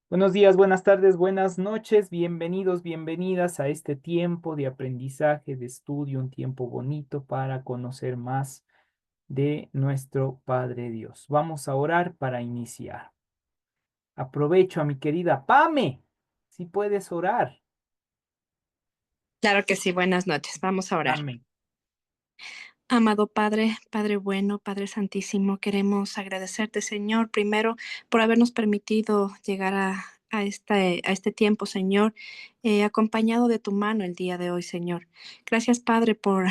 Buenos días, buenas tardes, buenas noches, bienvenidos, bienvenidas a este tiempo de aprendizaje, de estudio, un tiempo bonito para conocer más de nuestro Padre Dios. Vamos a orar para iniciar. Aprovecho a mi querida Pame, si puedes orar. Claro que sí, buenas noches. Vamos a orar. Amén. Amado Padre, Padre bueno, Padre Santísimo, queremos agradecerte, Señor, primero por habernos permitido llegar a este tiempo, Señor, acompañado de tu mano el día de hoy, Señor. Gracias, Padre, por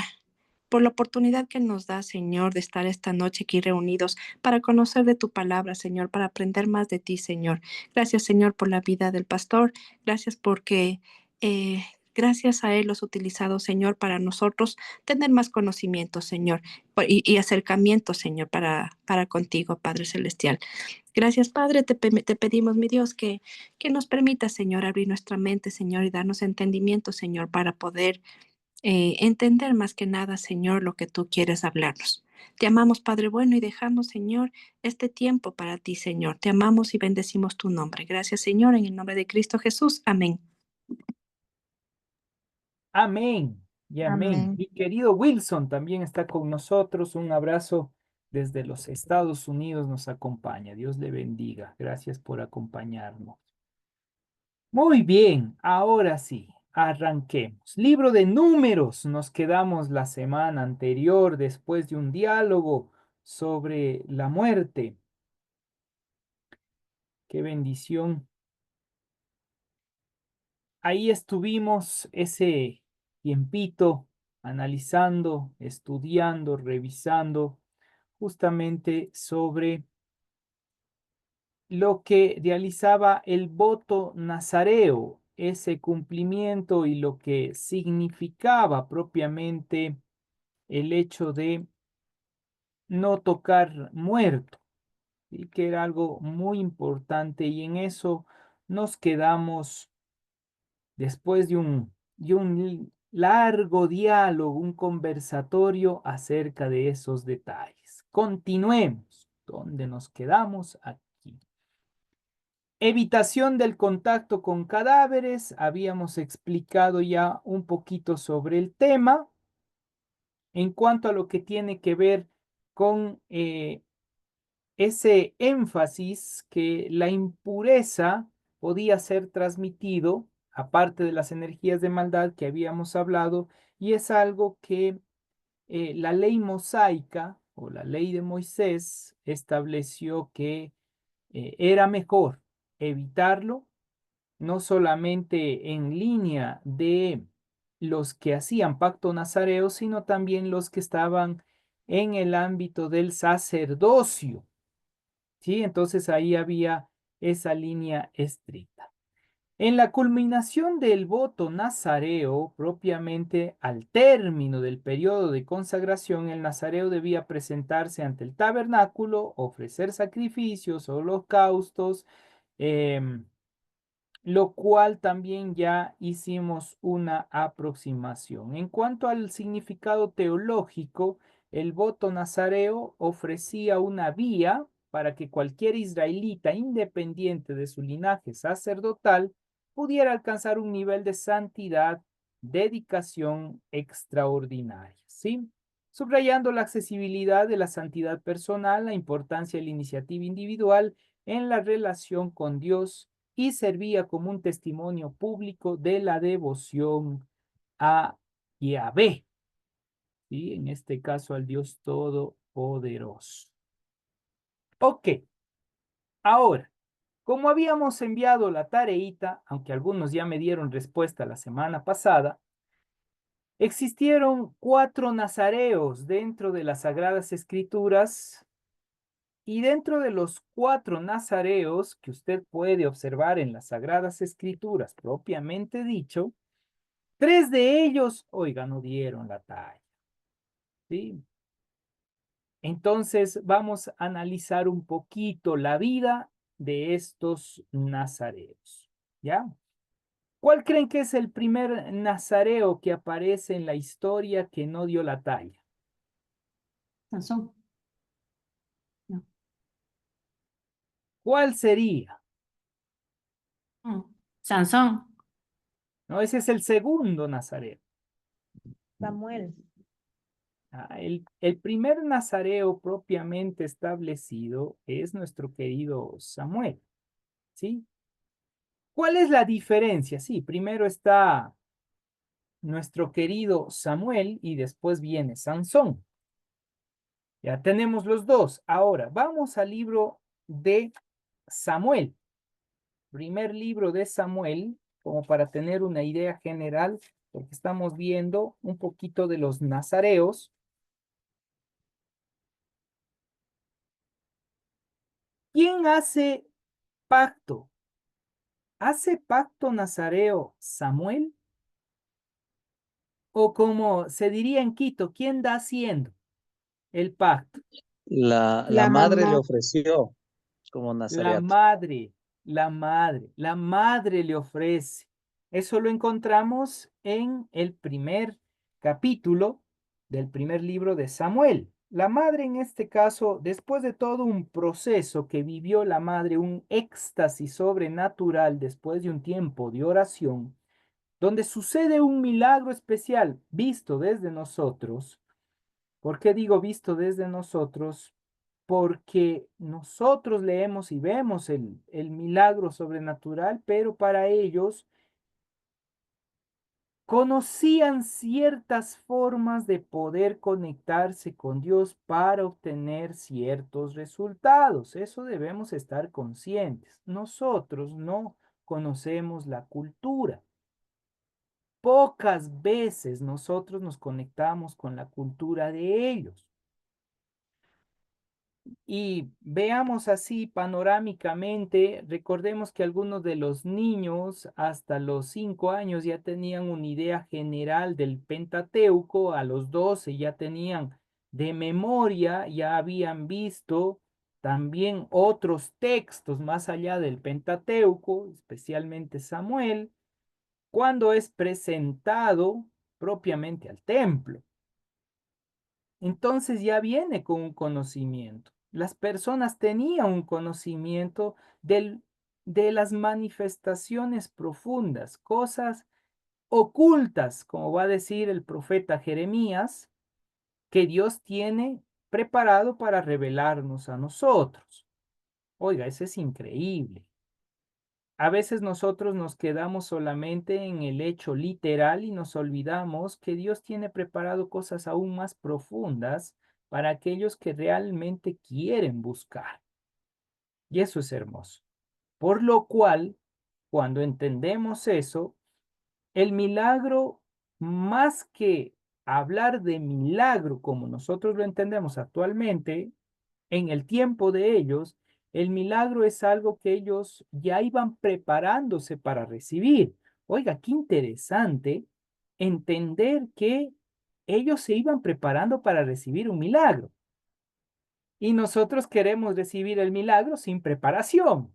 la oportunidad que nos da, Señor, de estar esta noche aquí reunidos para conocer de tu palabra, Señor, para aprender más de ti, Señor. Gracias, Señor, por la vida del pastor. Gracias porque eh, gracias a él los utilizado, Señor, para nosotros tener más conocimiento, Señor, y acercamiento, Señor, para contigo, Padre Celestial. Gracias, Padre. Te pedimos, mi Dios, que nos permita, Señor, abrir nuestra mente, Señor, y darnos entendimiento, Señor, para poder entender más que nada, Señor, lo que tú quieres hablarnos. Te amamos, Padre bueno, y dejamos, Señor, este tiempo para ti, Señor. Te amamos y bendecimos tu nombre. Gracias, Señor, en el nombre de Cristo Jesús. Amén. Amén y amén. Amén. Mi querido Wilson también está con nosotros. Un abrazo desde los Estados Unidos nos acompaña. Dios le bendiga. Gracias por acompañarnos. Muy bien, ahora sí, arranquemos. Libro de Números, nos quedamos la semana anterior después de un diálogo sobre la muerte. Qué bendición. Ahí estuvimos ese tiempito analizando, estudiando, revisando justamente sobre lo que realizaba el voto nazareo, ese cumplimiento y lo que significaba propiamente el hecho de no tocar muerto, y que era algo muy importante y en eso nos quedamos después de un largo diálogo, un conversatorio acerca de esos detalles. Continuemos. ¿Dónde nos quedamos? Aquí. Evitación del contacto con cadáveres. Habíamos explicado ya un poquito sobre el tema. En cuanto a lo que tiene que ver con ese énfasis que la impureza podía ser transmitido, aparte de las energías de maldad que habíamos hablado, y es algo que la ley mosaica o la ley de Moisés estableció que era mejor evitarlo, no solamente en línea de los que hacían pacto nazareo, sino también los que estaban en el ámbito del sacerdocio. ¿Sí? Entonces ahí había esa línea estricta. En la culminación del voto nazareo, propiamente al término del periodo de consagración, el nazareo debía presentarse ante el tabernáculo, ofrecer sacrificios, holocaustos, em, lo cual también ya hicimos una aproximación. En cuanto al significado teológico, el voto nazareo ofrecía una vía para que cualquier israelita, independiente de su linaje sacerdotal, pudiera alcanzar un nivel de santidad, dedicación extraordinaria, ¿sí? Subrayando la accesibilidad de la santidad personal, la importancia de la iniciativa individual en la relación con Dios y servía como un testimonio público de la devoción a Yahvé, ¿sí? En este caso al Dios Todopoderoso. Ok, ahora, como habíamos enviado la tareita, aunque algunos ya me dieron respuesta la semana pasada, existieron 4 nazareos dentro de las Sagradas Escrituras y dentro de los 4 nazareos que usted puede observar en las Sagradas Escrituras propiamente dicho, 3 de ellos, oiga, no dieron la talla, ¿sí? Entonces vamos a analizar un poquito la vida de estos nazareos, ¿ya? ¿Cuál creen que es el primer nazareo que aparece en la historia que no dio la talla? Sansón. No. ¿Cuál sería? Sansón. No, ese es el segundo nazareo. Samuel. El primer nazareo propiamente establecido es nuestro querido Samuel, ¿sí? ¿Cuál es la diferencia? Sí, primero está nuestro querido Samuel y después viene Sansón. Ya tenemos los dos. Ahora, vamos al libro de Samuel. Primer libro de Samuel, como para tener una idea general, porque estamos viendo un poquito de los nazareos. ¿Quién hace pacto? ¿Hace pacto nazareo Samuel? O como se diría en Quito, ¿quién da haciendo el pacto? La La madre le mamá. ofreció como La nazareato. madre, la madre le ofrece. Eso lo encontramos en el primer capítulo del primer libro de Samuel. La madre en este caso, después de todo un proceso que vivió la madre, un éxtasis sobrenatural después de un tiempo de oración, donde sucede un milagro especial visto desde nosotros. ¿Por qué digo visto desde nosotros? Porque nosotros leemos y vemos el milagro sobrenatural, pero para ellos conocían ciertas formas de poder conectarse con Dios para obtener ciertos resultados. Eso debemos estar conscientes. Nosotros no conocemos la cultura. Pocas veces nosotros nos conectamos con la cultura de ellos. Y veamos así panorámicamente, recordemos que algunos de los niños hasta los 5 años ya tenían una idea general del Pentateuco, a los 12 ya tenían de memoria, ya habían visto también otros textos más allá del Pentateuco, especialmente Samuel, cuando es presentado propiamente al templo. Entonces ya viene con un conocimiento. Las personas tenían un conocimiento de las manifestaciones profundas, cosas ocultas, como va a decir el profeta Jeremías, que Dios tiene preparado para revelarnos a nosotros. Oiga, eso es increíble. A veces nosotros nos quedamos solamente en el hecho literal y nos olvidamos que Dios tiene preparado cosas aún más profundas para aquellos que realmente quieren buscar. Y eso es hermoso. Por lo cual, cuando entendemos eso, el milagro, más que hablar de milagro como nosotros lo entendemos actualmente, en el tiempo de ellos, el milagro es algo que ellos ya iban preparándose para recibir. Oiga, qué interesante entender que ellos se iban preparando para recibir un milagro y nosotros queremos recibir el milagro sin preparación.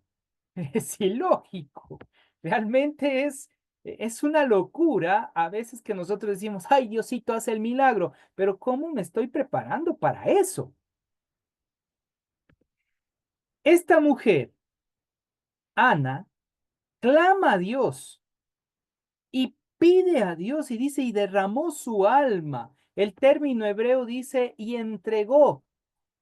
Es ilógico. Realmente es una locura a veces que nosotros decimos, ay, Diosito hace el milagro, pero ¿cómo me estoy preparando para eso? Esta mujer, Ana, clama a Dios y pide a Dios y dice, y derramó su alma. El término hebreo dice, y entregó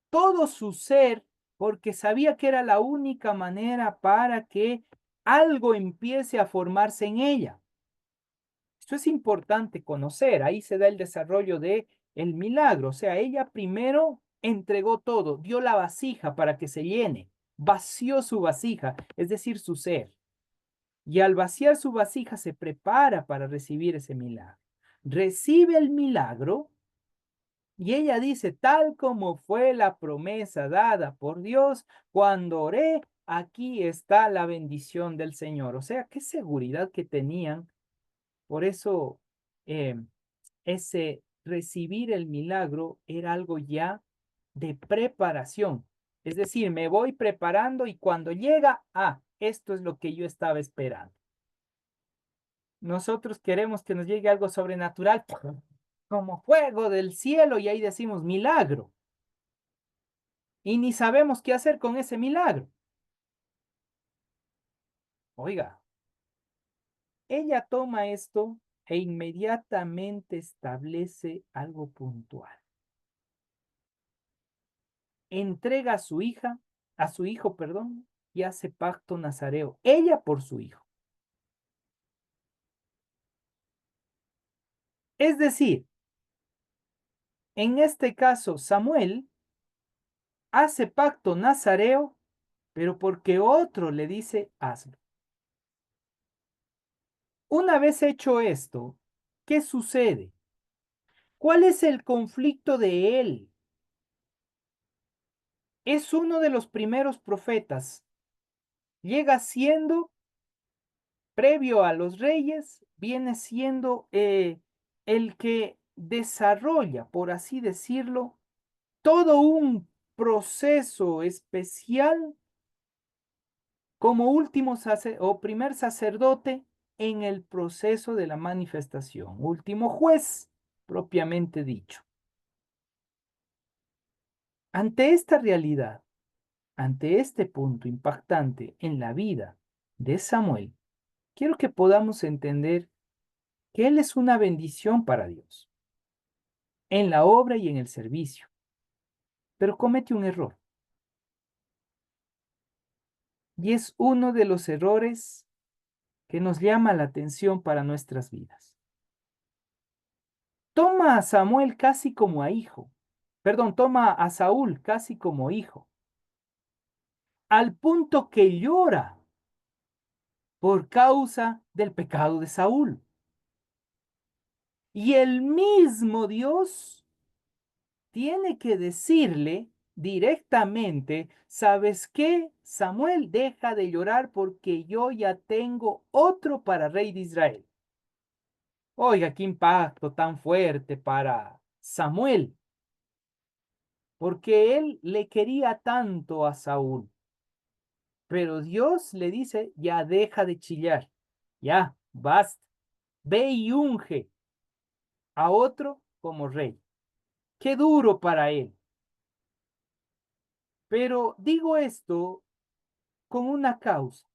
todo su ser porque sabía que era la única manera para que algo empiece a formarse en ella. Esto es importante conocer, ahí se da el desarrollo de el milagro, o sea, ella primero entregó todo, dio la vasija para que se llene, vació su vasija, es decir, su ser. Y al vaciar su vasija se prepara para recibir ese milagro. Recibe el milagro y ella dice, tal como fue la promesa dada por Dios cuando oré, aquí está la bendición del Señor. O sea, qué seguridad que tenían. Por eso, eh, ese recibir el milagro era algo ya de preparación. Es decir, me voy preparando y cuando llega, esto es lo que yo estaba esperando. Nosotros queremos que nos llegue algo sobrenatural como fuego del cielo y ahí decimos milagro. Y ni sabemos qué hacer con ese milagro. Oiga, ella toma esto e inmediatamente establece algo puntual. Entrega a su hijo, perdón, y hace pacto nazareo, ella por su hijo. Es decir, en este caso, Samuel hace pacto nazareo, pero porque otro le dice, hazlo. Una vez hecho esto, ¿qué sucede? ¿Cuál es el conflicto de él? Es uno de los primeros profetas. Llega siendo, previo a los reyes, viene siendo el que desarrolla, por así decirlo, todo un proceso especial como último o primer sacerdote en el proceso de la manifestación, último juez, propiamente dicho. Ante esta realidad, ante este punto impactante en la vida de Samuel, quiero que podamos entender que él es una bendición para Dios, en la obra y en el servicio, pero comete un error. Y es uno de los errores que nos llama la atención para nuestras vidas. Toma a Samuel casi como a hijo, perdón, toma a Saúl casi como hijo, al punto que llora por causa del pecado de Saúl. Y el mismo Dios tiene que decirle directamente, ¿sabes qué? Samuel, deja de llorar porque yo ya tengo otro para rey de Israel. Oiga, qué impacto tan fuerte para Samuel, porque él le quería tanto a Saúl. Pero Dios le dice, ya deja de chillar, ya, basta, ve y unge a otro como rey. Qué duro para él. Pero digo esto con una causa.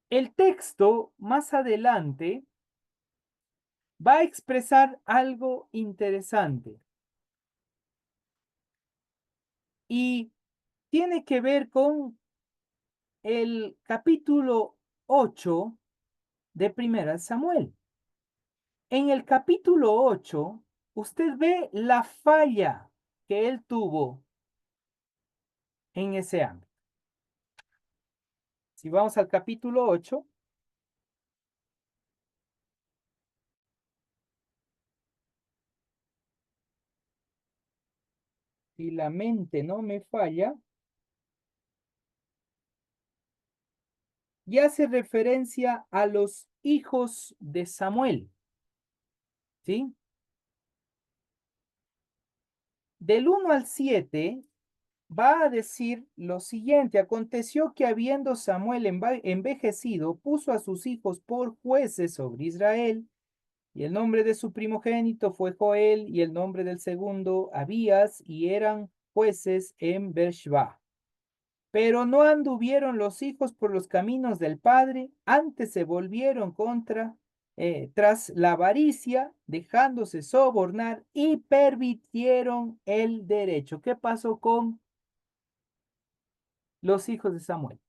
El texto más adelante va a expresar algo interesante y tiene que ver con el capítulo 8 de Primera Samuel. En el capítulo 8, usted ve la falla que él tuvo en ese ámbito. Si vamos al capítulo 8, si la mente no me falla, y hace referencia a los hijos de Samuel, ¿sí? Del 1 al 7 va a decir lo siguiente: aconteció que habiendo Samuel envejecido, puso a sus hijos por jueces sobre Israel, y el nombre de su primogénito fue Joel, y el nombre del segundo Abías, y eran jueces en Beersheba. Pero no anduvieron los hijos por los caminos del padre, antes se volvieron tras la avaricia, dejándose sobornar y pervirtieron el derecho. ¿Qué pasó con los hijos de Samuel?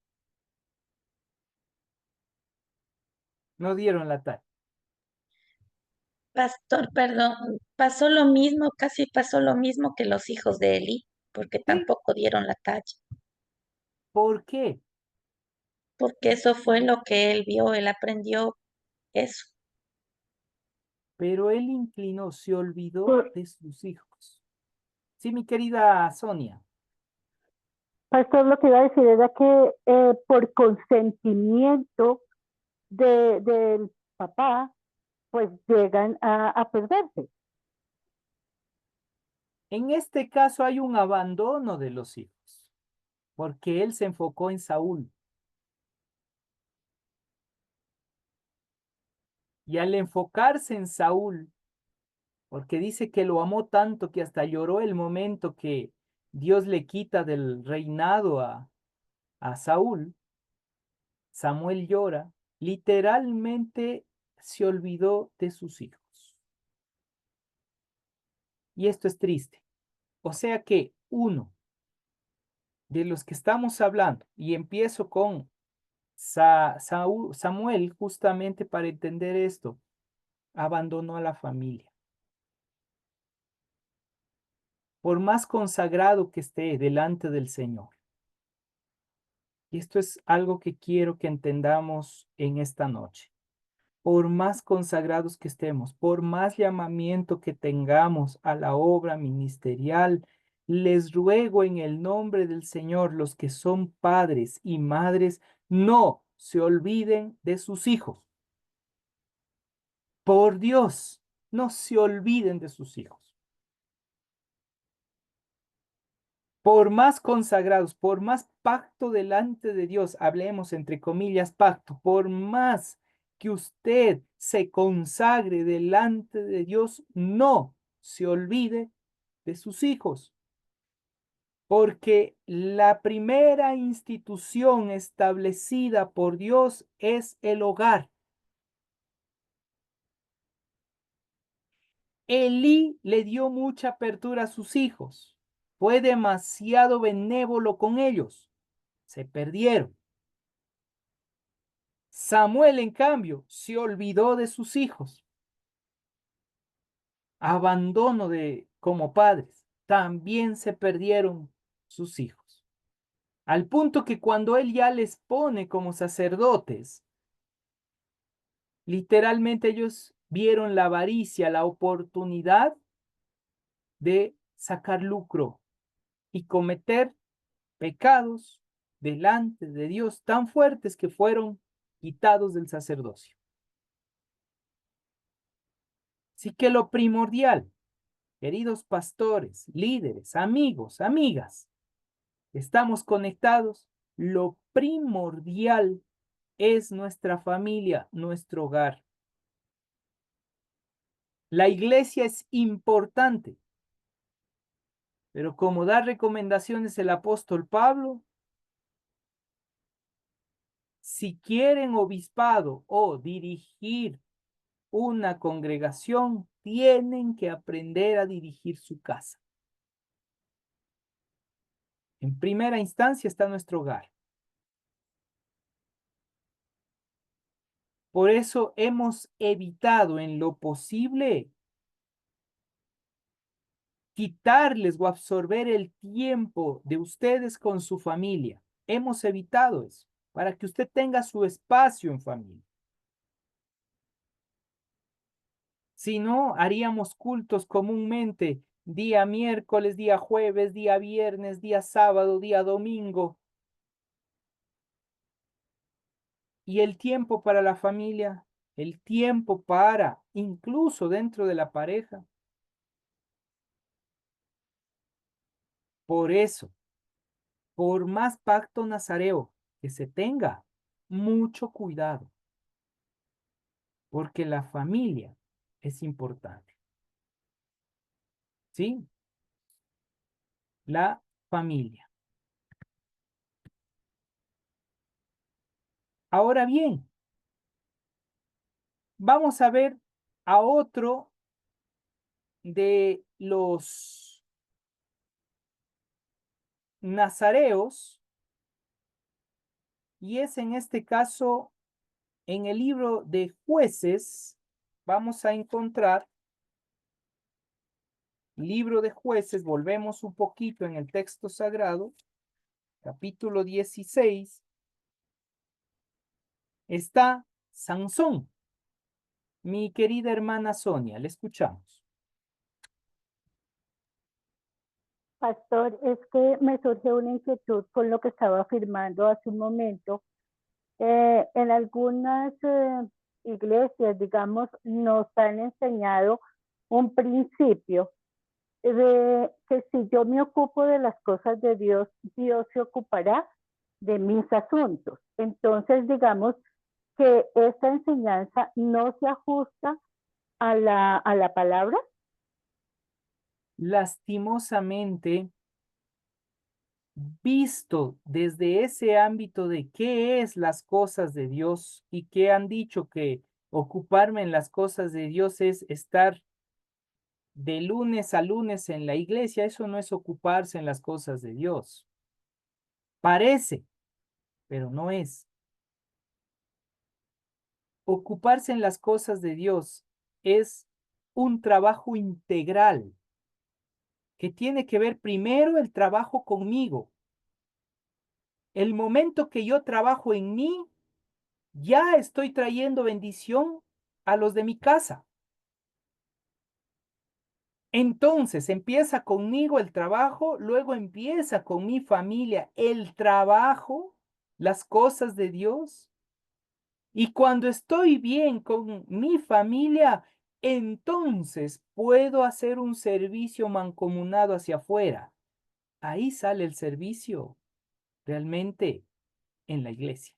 No dieron la talla. Pastor, perdón, pasó lo mismo, casi pasó lo mismo que los hijos de Eli, porque ¿Sí? tampoco dieron la talla, ¿Por qué? porque eso fue lo que él vio, él aprendió eso. Pero él inclinó, se olvidó de sus hijos. Sí, mi querida Sonia. Pastor, lo que iba a decir era que por consentimiento del papá, pues llegan a perderse. En este caso hay un abandono de los hijos, porque él se enfocó en Saúl. Y al enfocarse en Saúl, porque dice que lo amó tanto que hasta lloró el momento que Dios le quita del reinado a Saúl, Samuel llora literalmente se olvidó de sus hijos. Y esto es triste. O sea que uno de los que estamos hablando, y empiezo con Samuel, justamente para entender esto, abandonó a la familia. Por más consagrado que esté delante del Señor. Y esto es algo que quiero que entendamos en esta noche. Por más consagrados que estemos, por más llamamiento que tengamos a la obra ministerial, les ruego en el nombre del Señor, los que son padres y madres, no se olviden de sus hijos. Por Dios, no se olviden de sus hijos. Por más consagrados, por más pacto delante de Dios, hablemos entre comillas pacto, por más que usted se consagre delante de Dios, no se olvide de sus hijos. Porque la primera institución establecida por Dios es el hogar. Elí le dio mucha apertura a sus hijos. Fue demasiado benévolo con ellos. Se perdieron. Samuel, en cambio, se olvidó de sus hijos. Abandono como padres. También se perdieron sus hijos. Al punto que cuando él ya les pone como sacerdotes, literalmente ellos vieron la avaricia, la oportunidad de sacar lucro y cometer pecados delante de Dios tan fuertes que fueron quitados del sacerdocio. Así que lo primordial, queridos pastores, líderes, amigos, amigas, estamos conectados. Lo primordial es nuestra familia, nuestro hogar. La iglesia es importante, pero como da recomendaciones el apóstol Pablo, si quieren obispado o dirigir una congregación, tienen que aprender a dirigir su casa. En primera instancia está nuestro hogar. Por eso hemos evitado en lo posible quitarles o absorber el tiempo de ustedes con su familia. Hemos evitado eso para que usted tenga su espacio en familia. Si no, haríamos cultos comúnmente día miércoles, día jueves, día viernes, día sábado, día domingo. Y el tiempo para la familia, el tiempo para, incluso dentro de la pareja. Por eso, por más pacto nazareo que se tenga, mucho cuidado, porque la familia es importante. ¿Sí? La familia. Ahora bien, vamos a ver a otro de los nazareos, y es en este caso en el libro de Jueces. Vamos a encontrar libro de Jueces, volvemos un poquito en el texto sagrado, capítulo 16, está Sansón. Mi querida hermana Sonia, le escuchamos. Pastor, es que me surge una inquietud con lo que estaba afirmando hace un momento. En algunas iglesias, digamos, nos han enseñado un principio de que si yo me ocupo de las cosas de Dios, Dios se ocupará de mis asuntos. Entonces, digamos que esta enseñanza no se ajusta a la palabra. Lastimosamente, visto desde ese ámbito de qué es las cosas de Dios y que han dicho que ocuparme en las cosas de Dios es estar de lunes a lunes en la iglesia, eso no es ocuparse en las cosas de Dios. Parece, pero no es. Ocuparse en las cosas de Dios es un trabajo integral que tiene que ver primero el trabajo conmigo. El momento que yo trabajo en mí, ya estoy trayendo bendición a los de mi casa. Entonces empieza conmigo el trabajo, luego empieza con mi familia el trabajo, las cosas de Dios. Y cuando estoy bien con mi familia, entonces puedo hacer un servicio mancomunado hacia afuera. Ahí sale el servicio realmente en la iglesia.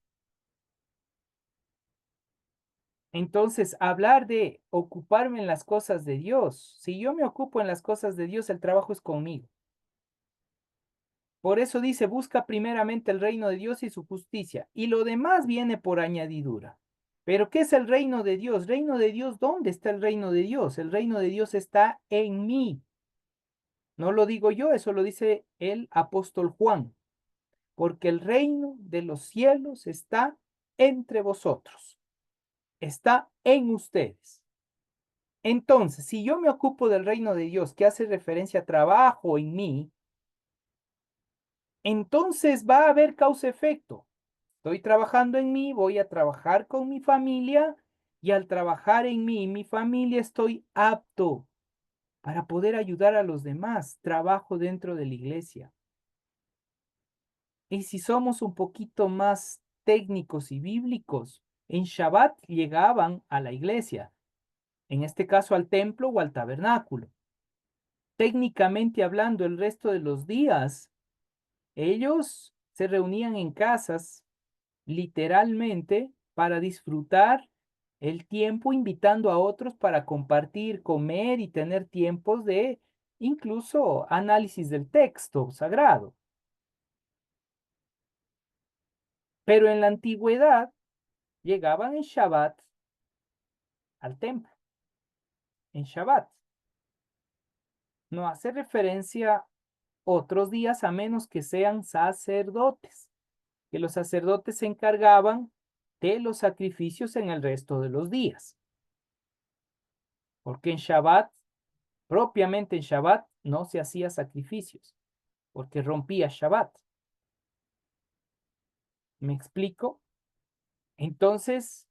Entonces, hablar de ocuparme en las cosas de Dios, si yo me ocupo en las cosas de Dios, el trabajo es conmigo. Por eso dice, busca primeramente el reino de Dios y su justicia, y lo demás viene por añadidura. Pero ¿qué es el reino de Dios? Reino de Dios, ¿dónde está el reino de Dios? El reino de Dios está en mí. No lo digo yo, eso lo dice el apóstol Juan, porque el reino de los cielos está entre vosotros, está en ustedes. Entonces, si yo me ocupo del reino de Dios, que hace referencia a trabajo en mí, entonces va a haber causa-efecto. Estoy trabajando en mí, voy a trabajar con mi familia y al trabajar en mí y mi familia estoy apto para poder ayudar a los demás. Trabajo dentro de la iglesia. Y si somos un poquito más técnicos y bíblicos, en Shabbat llegaban a la iglesia, en este caso al templo o al tabernáculo. Técnicamente hablando, el resto de los días, ellos se reunían en casas literalmente para disfrutar el tiempo, invitando a otros para compartir, comer y tener tiempos de incluso análisis del texto sagrado. Pero en la antigüedad llegaban en Shabbat al templo, en Shabbat. No hace referencia otros días a menos que sean sacerdotes, que los sacerdotes se encargaban de los sacrificios en el resto de los días. Porque en Shabbat, propiamente en Shabbat, no se hacía sacrificios, porque rompía Shabbat. ¿Me explico? Entonces,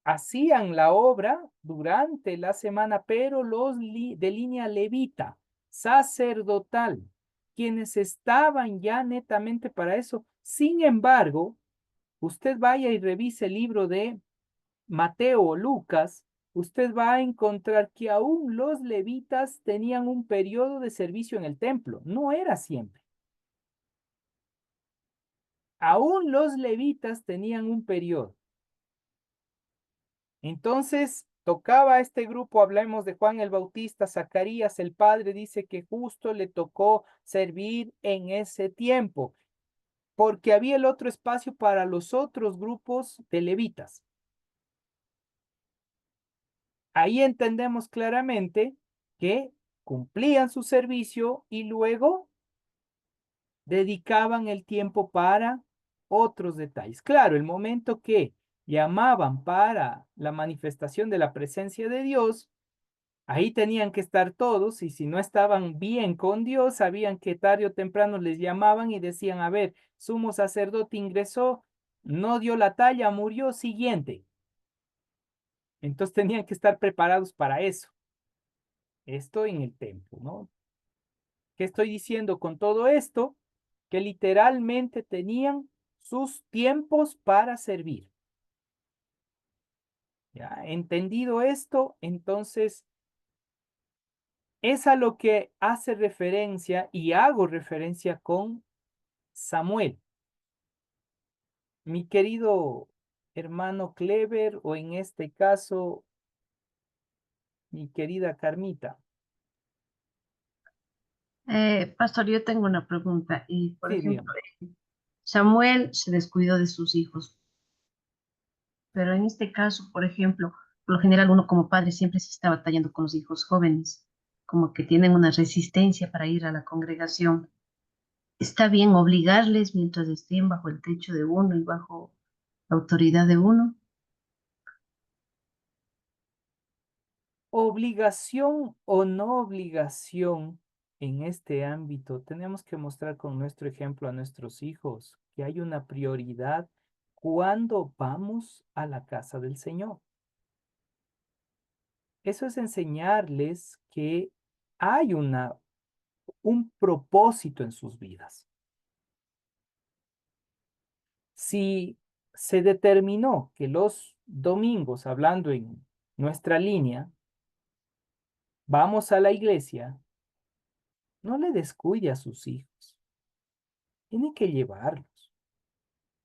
hacían la obra durante la semana, pero los de línea levita, sacerdotal, quienes estaban ya netamente para eso. Sin embargo, usted vaya y revise el libro de Mateo o Lucas, usted va a encontrar que aún los levitas tenían un periodo de servicio en el templo. No era siempre. Aún los levitas tenían un periodo. Entonces, tocaba a este grupo, hablemos de Juan el Bautista, Zacarías, el padre, dice que justo le tocó servir en ese tiempo, porque había el otro espacio para los otros grupos de levitas. Ahí entendemos claramente que cumplían su servicio y luego dedicaban el tiempo para otros detalles. Claro, el momento que llamaban para la manifestación de la presencia de Dios, ahí tenían que estar todos y si no estaban bien con Dios, sabían que tarde o temprano les llamaban y decían, a ver, sumo sacerdote ingresó, no dio la talla, murió, siguiente. Entonces tenían que estar preparados para eso. Esto en el templo, ¿no? ¿Qué estoy diciendo con todo esto? Que literalmente tenían sus tiempos para servir. ¿Ya? Entendido esto, entonces es a lo que hace referencia y hago referencia con Samuel. Mi querido hermano Clever, o en este caso, mi querida Carmita. Pastor, yo tengo una pregunta. Y, por Sí, ejemplo, dígame. Samuel se descuidó de sus hijos, pero en este caso, por ejemplo, por lo general uno como padre siempre se está batallando con los hijos jóvenes, como que tienen una resistencia para ir a la congregación. ¿Está bien obligarles mientras estén bajo el techo de uno y bajo la autoridad de uno? Obligación o no obligación en este ámbito, tenemos que mostrar con nuestro ejemplo a nuestros hijos que hay una prioridad cuando vamos a la casa del Señor. Eso es enseñarles que hay un propósito en sus vidas. Si se determinó que los domingos, hablando en nuestra línea, vamos a la iglesia, no le descuide a sus hijos. Tiene que llevarlos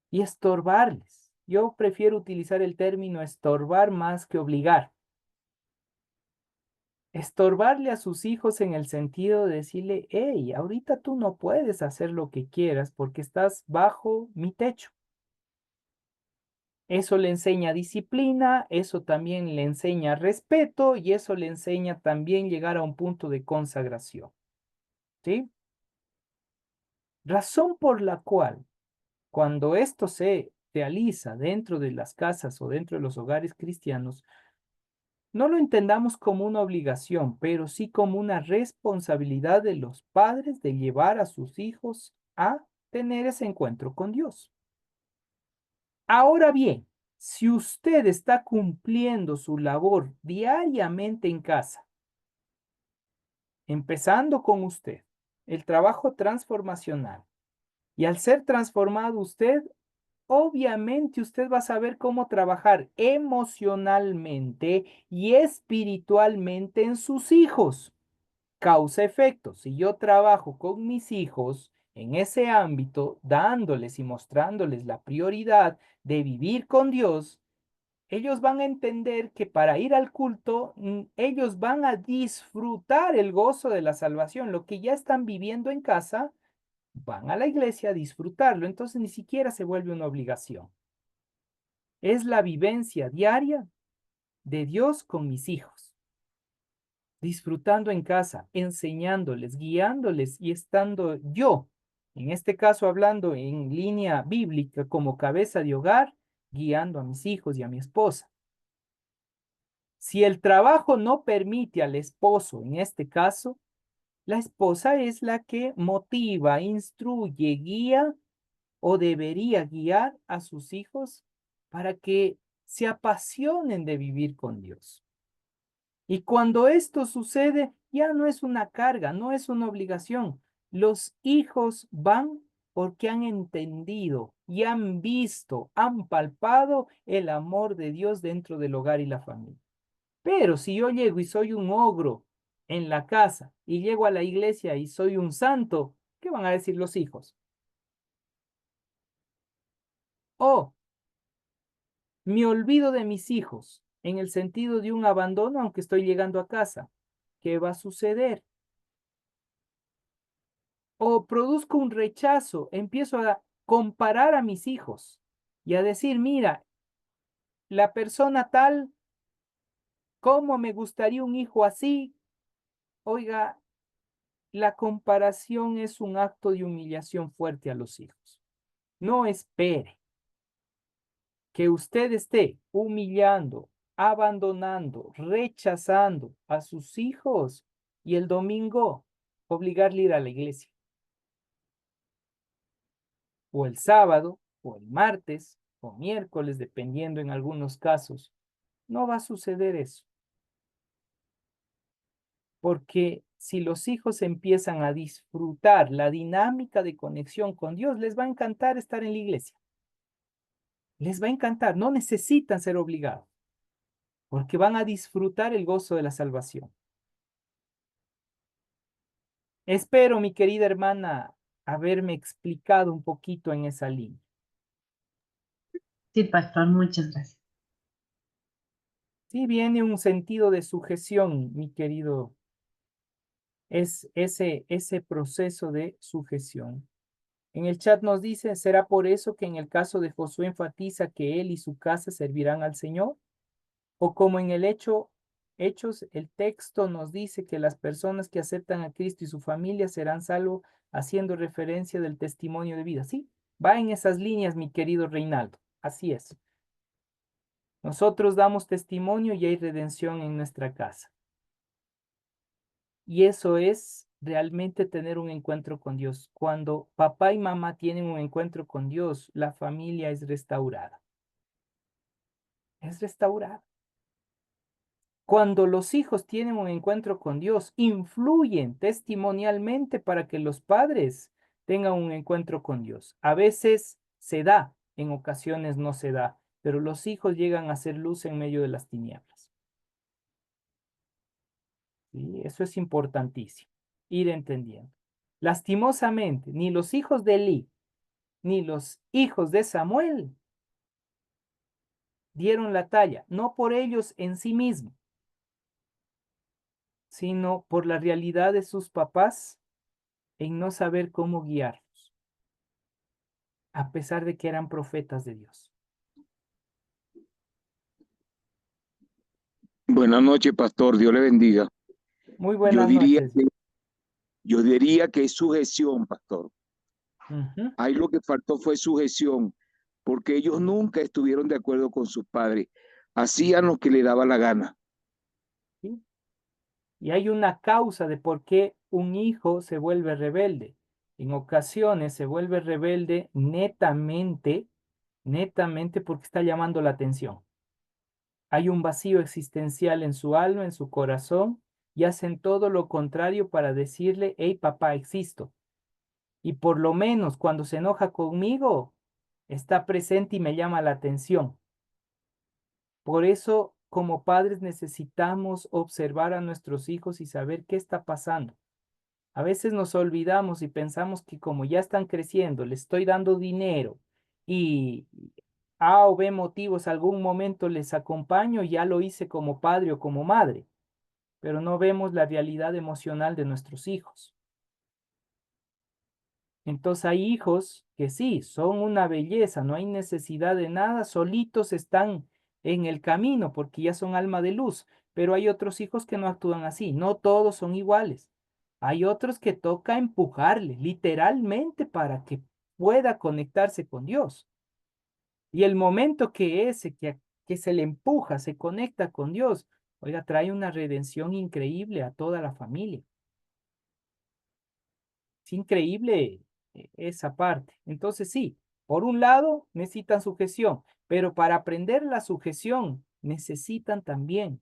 y estorbarles. Yo prefiero utilizar el término estorbar más que obligar. Estorbarle a sus hijos en el sentido de decirle, hey, ahorita tú no puedes hacer lo que quieras porque estás bajo mi techo. Eso le enseña disciplina, eso también le enseña respeto y eso le enseña también llegar a un punto de consagración. ¿Sí? Razón por la cual cuando esto se realiza dentro de las casas o dentro de los hogares cristianos, no lo entendamos como una obligación, pero sí como una responsabilidad de los padres de llevar a sus hijos a tener ese encuentro con Dios. Ahora bien, si usted está cumpliendo su labor diariamente en casa, empezando con usted, el trabajo transformacional, y al ser transformado usted, obviamente usted va a saber cómo trabajar emocionalmente y espiritualmente en sus hijos. Causa-efecto. Si yo trabajo con mis hijos en ese ámbito, dándoles y mostrándoles la prioridad de vivir con Dios, ellos van a entender que para ir al culto, ellos van a disfrutar el gozo de la salvación, lo que ya están viviendo en casa, van a la iglesia a disfrutarlo, entonces ni siquiera se vuelve una obligación. Es la vivencia diaria de Dios con mis hijos, disfrutando en casa, enseñándoles, guiándoles y estando yo, en este caso hablando en línea bíblica como cabeza de hogar, guiando a mis hijos y a mi esposa. Si el trabajo no permite al esposo, en este caso, la esposa es la que motiva, instruye, guía o debería guiar a sus hijos para que se apasionen de vivir con Dios. Y cuando esto sucede, ya no es una carga, no es una obligación. Los hijos van porque han entendido y han visto, han palpado el amor de Dios dentro del hogar y la familia. Pero si yo llego y soy un ogro en la casa y llego a la iglesia y soy un santo, ¿qué van a decir los hijos? Oh, me olvido de mis hijos en el sentido de un abandono aunque estoy llegando a casa. ¿Qué va a suceder? O produzco un rechazo, empiezo a comparar a mis hijos y a decir, mira, la persona tal, ¿cómo me gustaría un hijo así? Oiga, la comparación es un acto de humillación fuerte a los hijos. No espere que usted esté humillando, abandonando, rechazando a sus hijos y el domingo obligarle a ir a la iglesia, o el sábado, o el martes, o miércoles, dependiendo en algunos casos. No va a suceder eso, porque si los hijos empiezan a disfrutar la dinámica de conexión con Dios, les va a encantar estar en la iglesia. Les va a encantar, no necesitan ser obligados, porque van a disfrutar el gozo de la salvación. Espero, mi querida hermana, haberme explicado un poquito en esa línea. Sí, pastor, muchas gracias. Sí, viene un sentido de sujeción, mi querido es ese proceso de sujeción. En el chat nos dice, ¿será por eso que en el caso de Josué enfatiza que él y su casa servirán al Señor? O como en el Hechos, el texto nos dice que las personas que aceptan a Cristo y su familia serán salvos, haciendo referencia del testimonio de vida. Sí, va en esas líneas, mi querido Reinaldo. Así es. Nosotros damos testimonio y hay redención en nuestra casa. Y eso es realmente tener un encuentro con Dios. Cuando papá y mamá tienen un encuentro con Dios, la familia es restaurada. Es restaurada. Cuando los hijos tienen un encuentro con Dios, influyen testimonialmente para que los padres tengan un encuentro con Dios. A veces se da, en ocasiones no se da, pero los hijos llegan a ser luz en medio de las tinieblas. ¿Sí? Eso es importantísimo, ir entendiendo. Lastimosamente, ni los hijos de Elí, ni los hijos de Samuel dieron la talla, no por ellos en sí mismos, sino por la realidad de sus papás en no saber cómo guiarlos, a pesar de que eran profetas de Dios. Buenas noches, pastor. Dios le bendiga. Muy Yo buenas diría noches. que, yo diría que es sujeción, pastor. Ujú. Ahí lo que faltó fue sujeción, porque ellos nunca estuvieron de acuerdo con sus padres. Hacían lo que le daba la gana. ¿Sí? Y hay una causa de por qué un hijo se vuelve rebelde. En ocasiones se vuelve rebelde netamente porque está llamando la atención. Hay un vacío existencial en su alma, en su corazón, y hacen todo lo contrario para decirle, hey papá, existo. Y por lo menos cuando se enoja conmigo, está presente y me llama la atención. Por eso, como padres, necesitamos observar a nuestros hijos y saber qué está pasando. A veces nos olvidamos y pensamos que como ya están creciendo, les estoy dando dinero y A o B motivos, algún momento les acompaño, ya lo hice como padre o como madre, pero no vemos la realidad emocional de nuestros hijos. Entonces hay hijos que sí, son una belleza, no hay necesidad de nada, solitos están en el camino porque ya son alma de luz, pero hay otros hijos que no actúan así, no todos son iguales. Hay otros que toca empujarle literalmente para que pueda conectarse con Dios. Y el momento que que se le empuja, se conecta con Dios, oiga, trae una redención increíble a toda la familia. Es increíble esa parte. Entonces, sí, por un lado necesitan sujeción, pero para aprender la sujeción necesitan también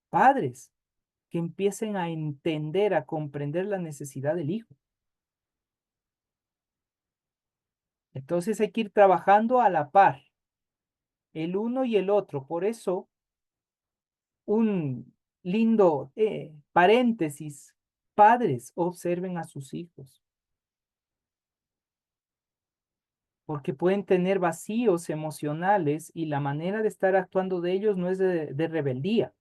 padres que empiecen a entender, a comprender la necesidad del hijo. Entonces hay que ir trabajando a la par, el uno y el otro. Por eso, un lindo paréntesis, padres, observen a sus hijos. Porque pueden tener vacíos emocionales y la manera de estar actuando de ellos no es de rebeldía,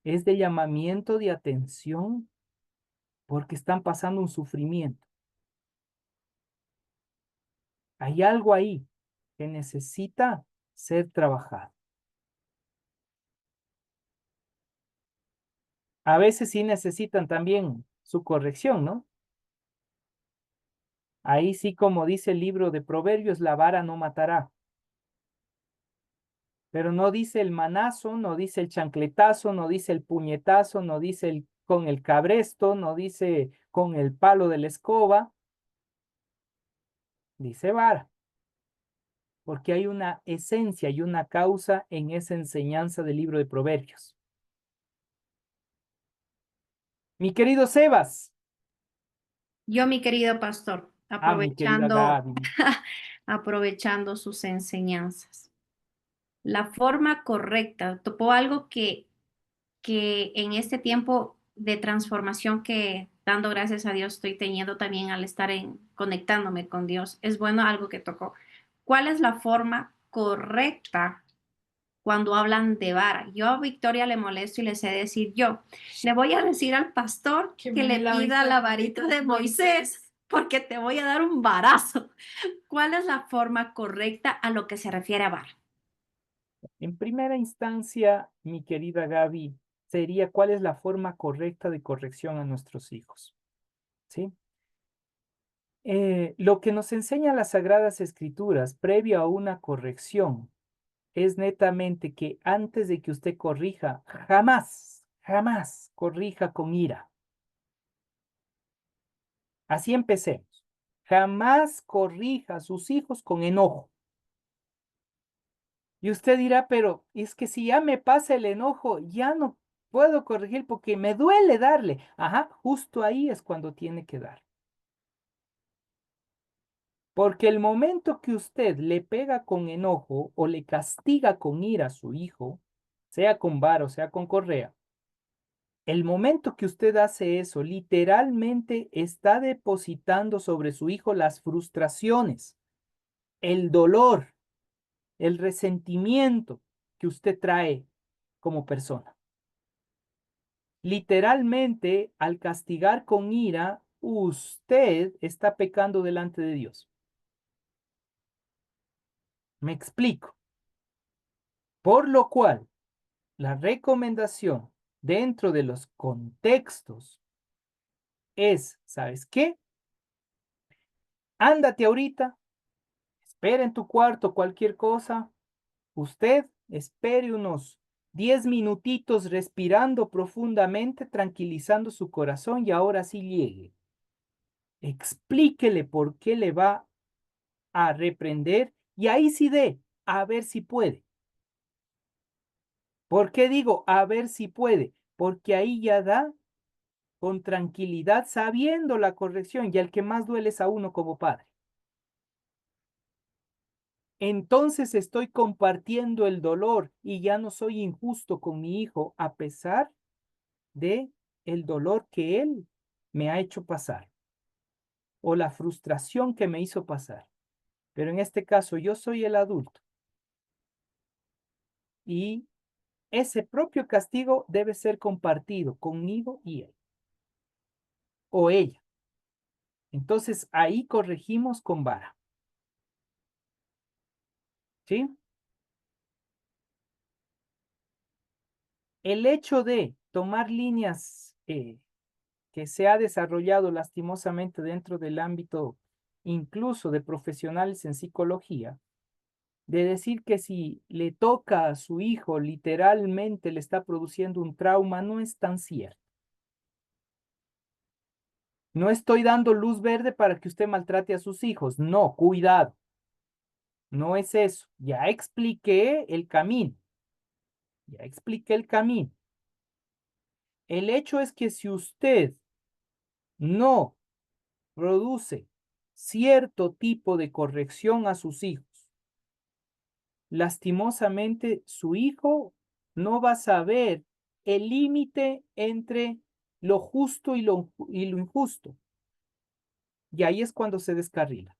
es de llamamiento de atención porque están pasando un sufrimiento. Hay algo ahí que necesita ser trabajado. A veces sí necesitan también su corrección, ¿no? Ahí sí, como dice el libro de Proverbios, la vara no matará. Pero no dice el manazo, no dice el chancletazo, no dice el puñetazo, no dice con el cabresto, no dice con el palo de la escoba, dice vara, porque hay una esencia y una causa en esa enseñanza del libro de Proverbios. Mi querido Sebas. Yo, mi querido pastor, Mi querida aprovechando, Gaby. aprovechando sus enseñanzas. La forma correcta, topó algo que en este tiempo de transformación que dando gracias a Dios estoy teniendo también al estar conectándome con Dios, es bueno algo que tocó. ¿Cuál es la forma correcta cuando hablan de vara. Yo a Victoria le molesto y le sé decir yo, le voy a decir al pastor que le pida la varita de Moisés porque te voy a dar un varazo. ¿Cuál es la forma correcta a lo que se refiere a vara? En primera instancia, mi querida Gaby, sería cuál es la forma correcta de corrección a nuestros hijos. ¿Sí? Lo que nos enseñan las Sagradas Escrituras previo a una corrección es netamente que antes de que usted corrija, jamás corrija con ira. Así empecemos. Jamás corrija a sus hijos con enojo. Y usted dirá, pero es que si ya me pasa el enojo, ya no puedo corregir porque me duele darle. Ajá, justo ahí es cuando tiene que dar. Porque el momento que usted le pega con enojo o le castiga con ira a su hijo, sea con vara o sea con correa, el momento que usted hace eso, literalmente está depositando sobre su hijo las frustraciones, el dolor, el resentimiento que usted trae como persona. Literalmente, al castigar con ira, usted está pecando delante de Dios. Me explico. Por lo cual, la recomendación dentro de los contextos es, ¿sabes qué? Ándate ahorita, espera en tu cuarto cualquier cosa. Usted espere unos 10 minutitos respirando profundamente, tranquilizando su corazón y ahora sí llegue. Explíquele por qué le va a reprender y ahí sí a ver si puede. ¿Por qué digo a ver si puede? Porque ahí ya da con tranquilidad, sabiendo la corrección y el que más duele es a uno como padre. Entonces estoy compartiendo el dolor y ya no soy injusto con mi hijo a pesar de el dolor que él me ha hecho pasar o la frustración que me hizo pasar. Pero en este caso yo soy el adulto y ese propio castigo debe ser compartido conmigo y él o ella. Entonces ahí corregimos con vara. ¿Sí? El hecho de tomar líneas que se ha desarrollado lastimosamente dentro del ámbito incluso de profesionales en psicología, de decir que si le toca a su hijo literalmente le está produciendo un trauma, no es tan cierto. No estoy dando luz verde para que usted maltrate a sus hijos. No, cuidado. No es eso. Ya expliqué el camino. Ya expliqué el camino. El hecho es que si usted no produce cierto tipo de corrección a sus hijos, lastimosamente su hijo no va a saber el límite entre lo justo y lo injusto. Y ahí es cuando se descarrila.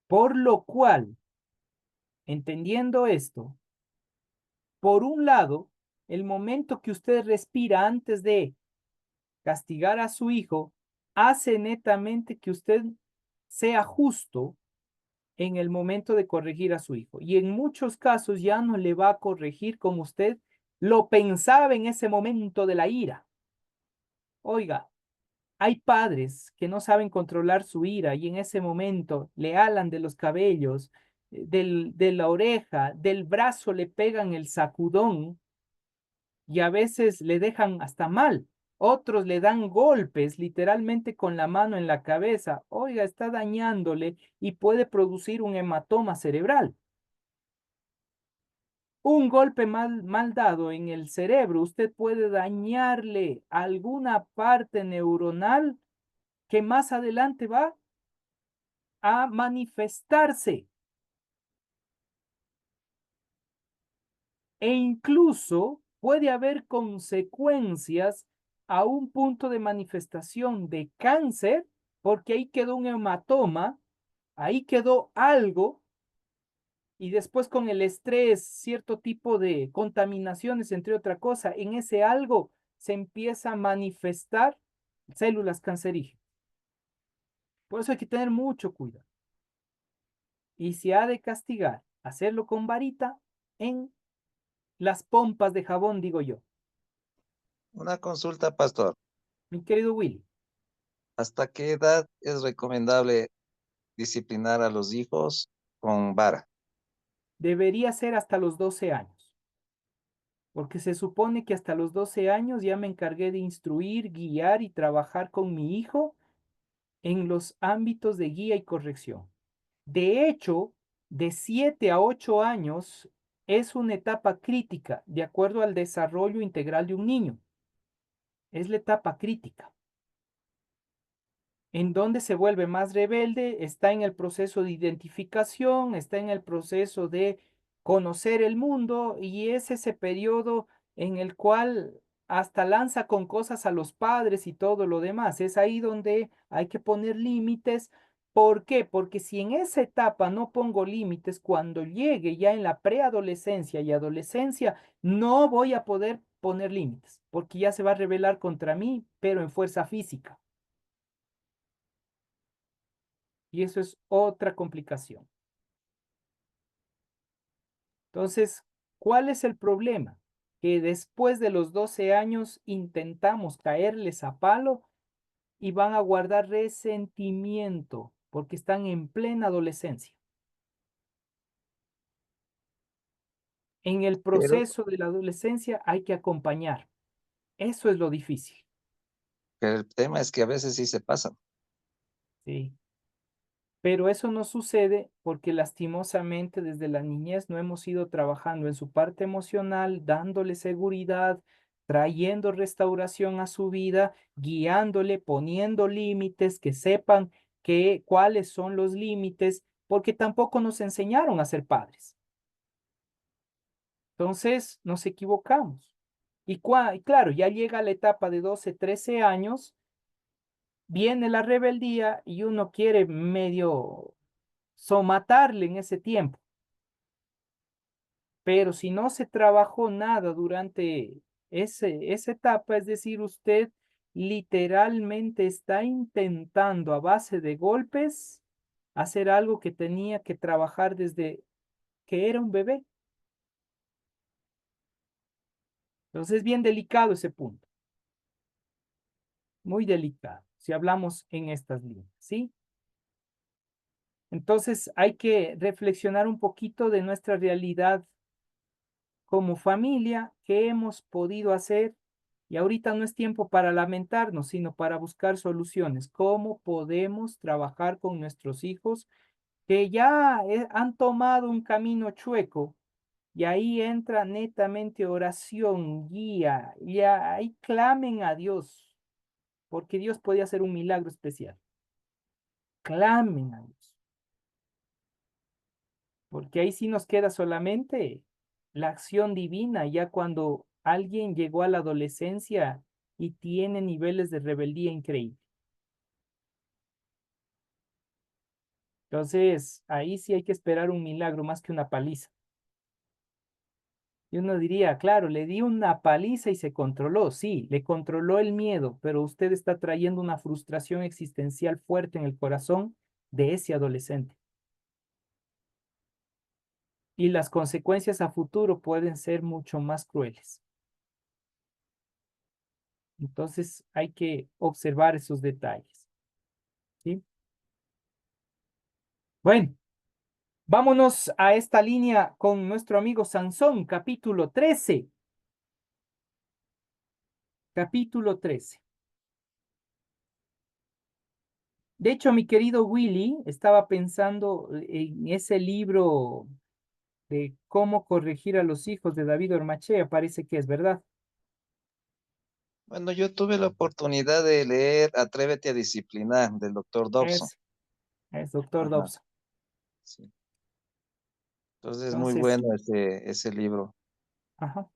Por lo cual, entendiendo esto, por un lado, el momento que usted respira antes de castigar a su hijo hace netamente que usted sea justo en el momento de corregir a su hijo. Y en muchos casos ya no le va a corregir como usted lo pensaba en ese momento de la ira. Oiga, hay padres que no saben controlar su ira y en ese momento le alan de los cabellos, de la oreja, del brazo le pegan el sacudón y a veces le dejan hasta mal. Otros le dan golpes literalmente con la mano en la cabeza. Oiga, está dañándole y puede producir un hematoma cerebral. Un golpe mal dado en el cerebro, usted puede dañarle alguna parte neuronal que más adelante va a manifestarse. E incluso puede haber consecuencias a un punto de manifestación de cáncer, porque ahí quedó un hematoma, ahí quedó algo, y después con el estrés, cierto tipo de contaminaciones, entre otra cosa, en ese algo se empieza a manifestar células cancerígenas. Por eso hay que tener mucho cuidado. Y si ha de castigar, hacerlo con varita en las pompas de jabón, digo yo. Una consulta, pastor. Mi querido Willy, ¿Hasta qué edad es recomendable disciplinar a los hijos con vara? debería ser hasta los 12 años, porque se supone que hasta los 12 años ya me encargué de instruir, guiar y trabajar con mi hijo en los ámbitos de guía y corrección. De hecho, de 7 a 8 años es una etapa crítica de acuerdo al desarrollo integral de un niño. Es la etapa crítica. En donde se vuelve más rebelde, está en el proceso de identificación, está en el proceso de conocer el mundo y es ese periodo en el cual hasta lanza con cosas a los padres y todo lo demás. Es ahí donde hay que poner límites. ¿Por qué? Porque si en esa etapa no pongo límites, cuando llegue ya en la preadolescencia y adolescencia, no voy a poder poner límites, porque ya se va a rebelar contra mí, pero en fuerza física. Y eso es otra complicación. Entonces, ¿cuál es el problema? Que después de los 12 años intentamos caerles a palo y van a guardar resentimiento porque están en plena adolescencia. En el Pero, proceso de la adolescencia hay que acompañar. Eso es lo difícil. pero el tema es que a veces sí se pasan. ¿Sí? Pero eso no sucede porque lastimosamente desde la niñez no hemos ido trabajando en su parte emocional, dándole seguridad, trayendo restauración a su vida, guiándole, poniendo límites, que sepan cuáles son los límites, porque tampoco nos enseñaron a ser padres. Entonces nos equivocamos. Y claro, ya llega la etapa de 12, 13 años, viene la rebeldía y uno quiere medio somatarle en ese tiempo. Pero si no se trabajó nada durante esa etapa, es decir, usted literalmente está intentando a base de golpes hacer algo que tenía que trabajar desde que era un bebé. Entonces es bien delicado ese punto, muy delicado, si hablamos en estas líneas, ¿sí? Entonces hay que reflexionar un poquito de nuestra realidad como familia, qué hemos podido hacer. Y ahorita no es tiempo para lamentarnos, sino para buscar soluciones. ¿Cómo podemos trabajar con nuestros hijos que ya han tomado un camino chueco? Y ahí entra netamente oración, guía, y ahí clamen a Dios, porque Dios puede hacer un milagro especial. Clamen a Dios. Porque ahí sí nos queda solamente la acción divina, ya cuando alguien llegó a la adolescencia y tiene niveles de rebeldía increíbles. Entonces, ahí sí hay que esperar un milagro más que una paliza. Y uno diría, claro, le di una paliza y se controló. Sí, le controló el miedo, pero usted está trayendo una frustración existencial fuerte en el corazón de ese adolescente. Y las consecuencias a futuro pueden ser mucho más crueles. Entonces hay que observar esos detalles, ¿sí? Bueno, vámonos a esta línea con nuestro amigo Sansón, capítulo 13. Capítulo 13. De hecho, mi querido Willy, estaba pensando en ese libro de cómo corregir a los hijos de David Ormachea, parece que es verdad. Bueno, yo tuve la oportunidad de leer Atrévete a disciplinar del doctor Dobson. Es doctor Ajá, Dobson. sí. Entonces es muy Entonces, bueno ese libro, ajá.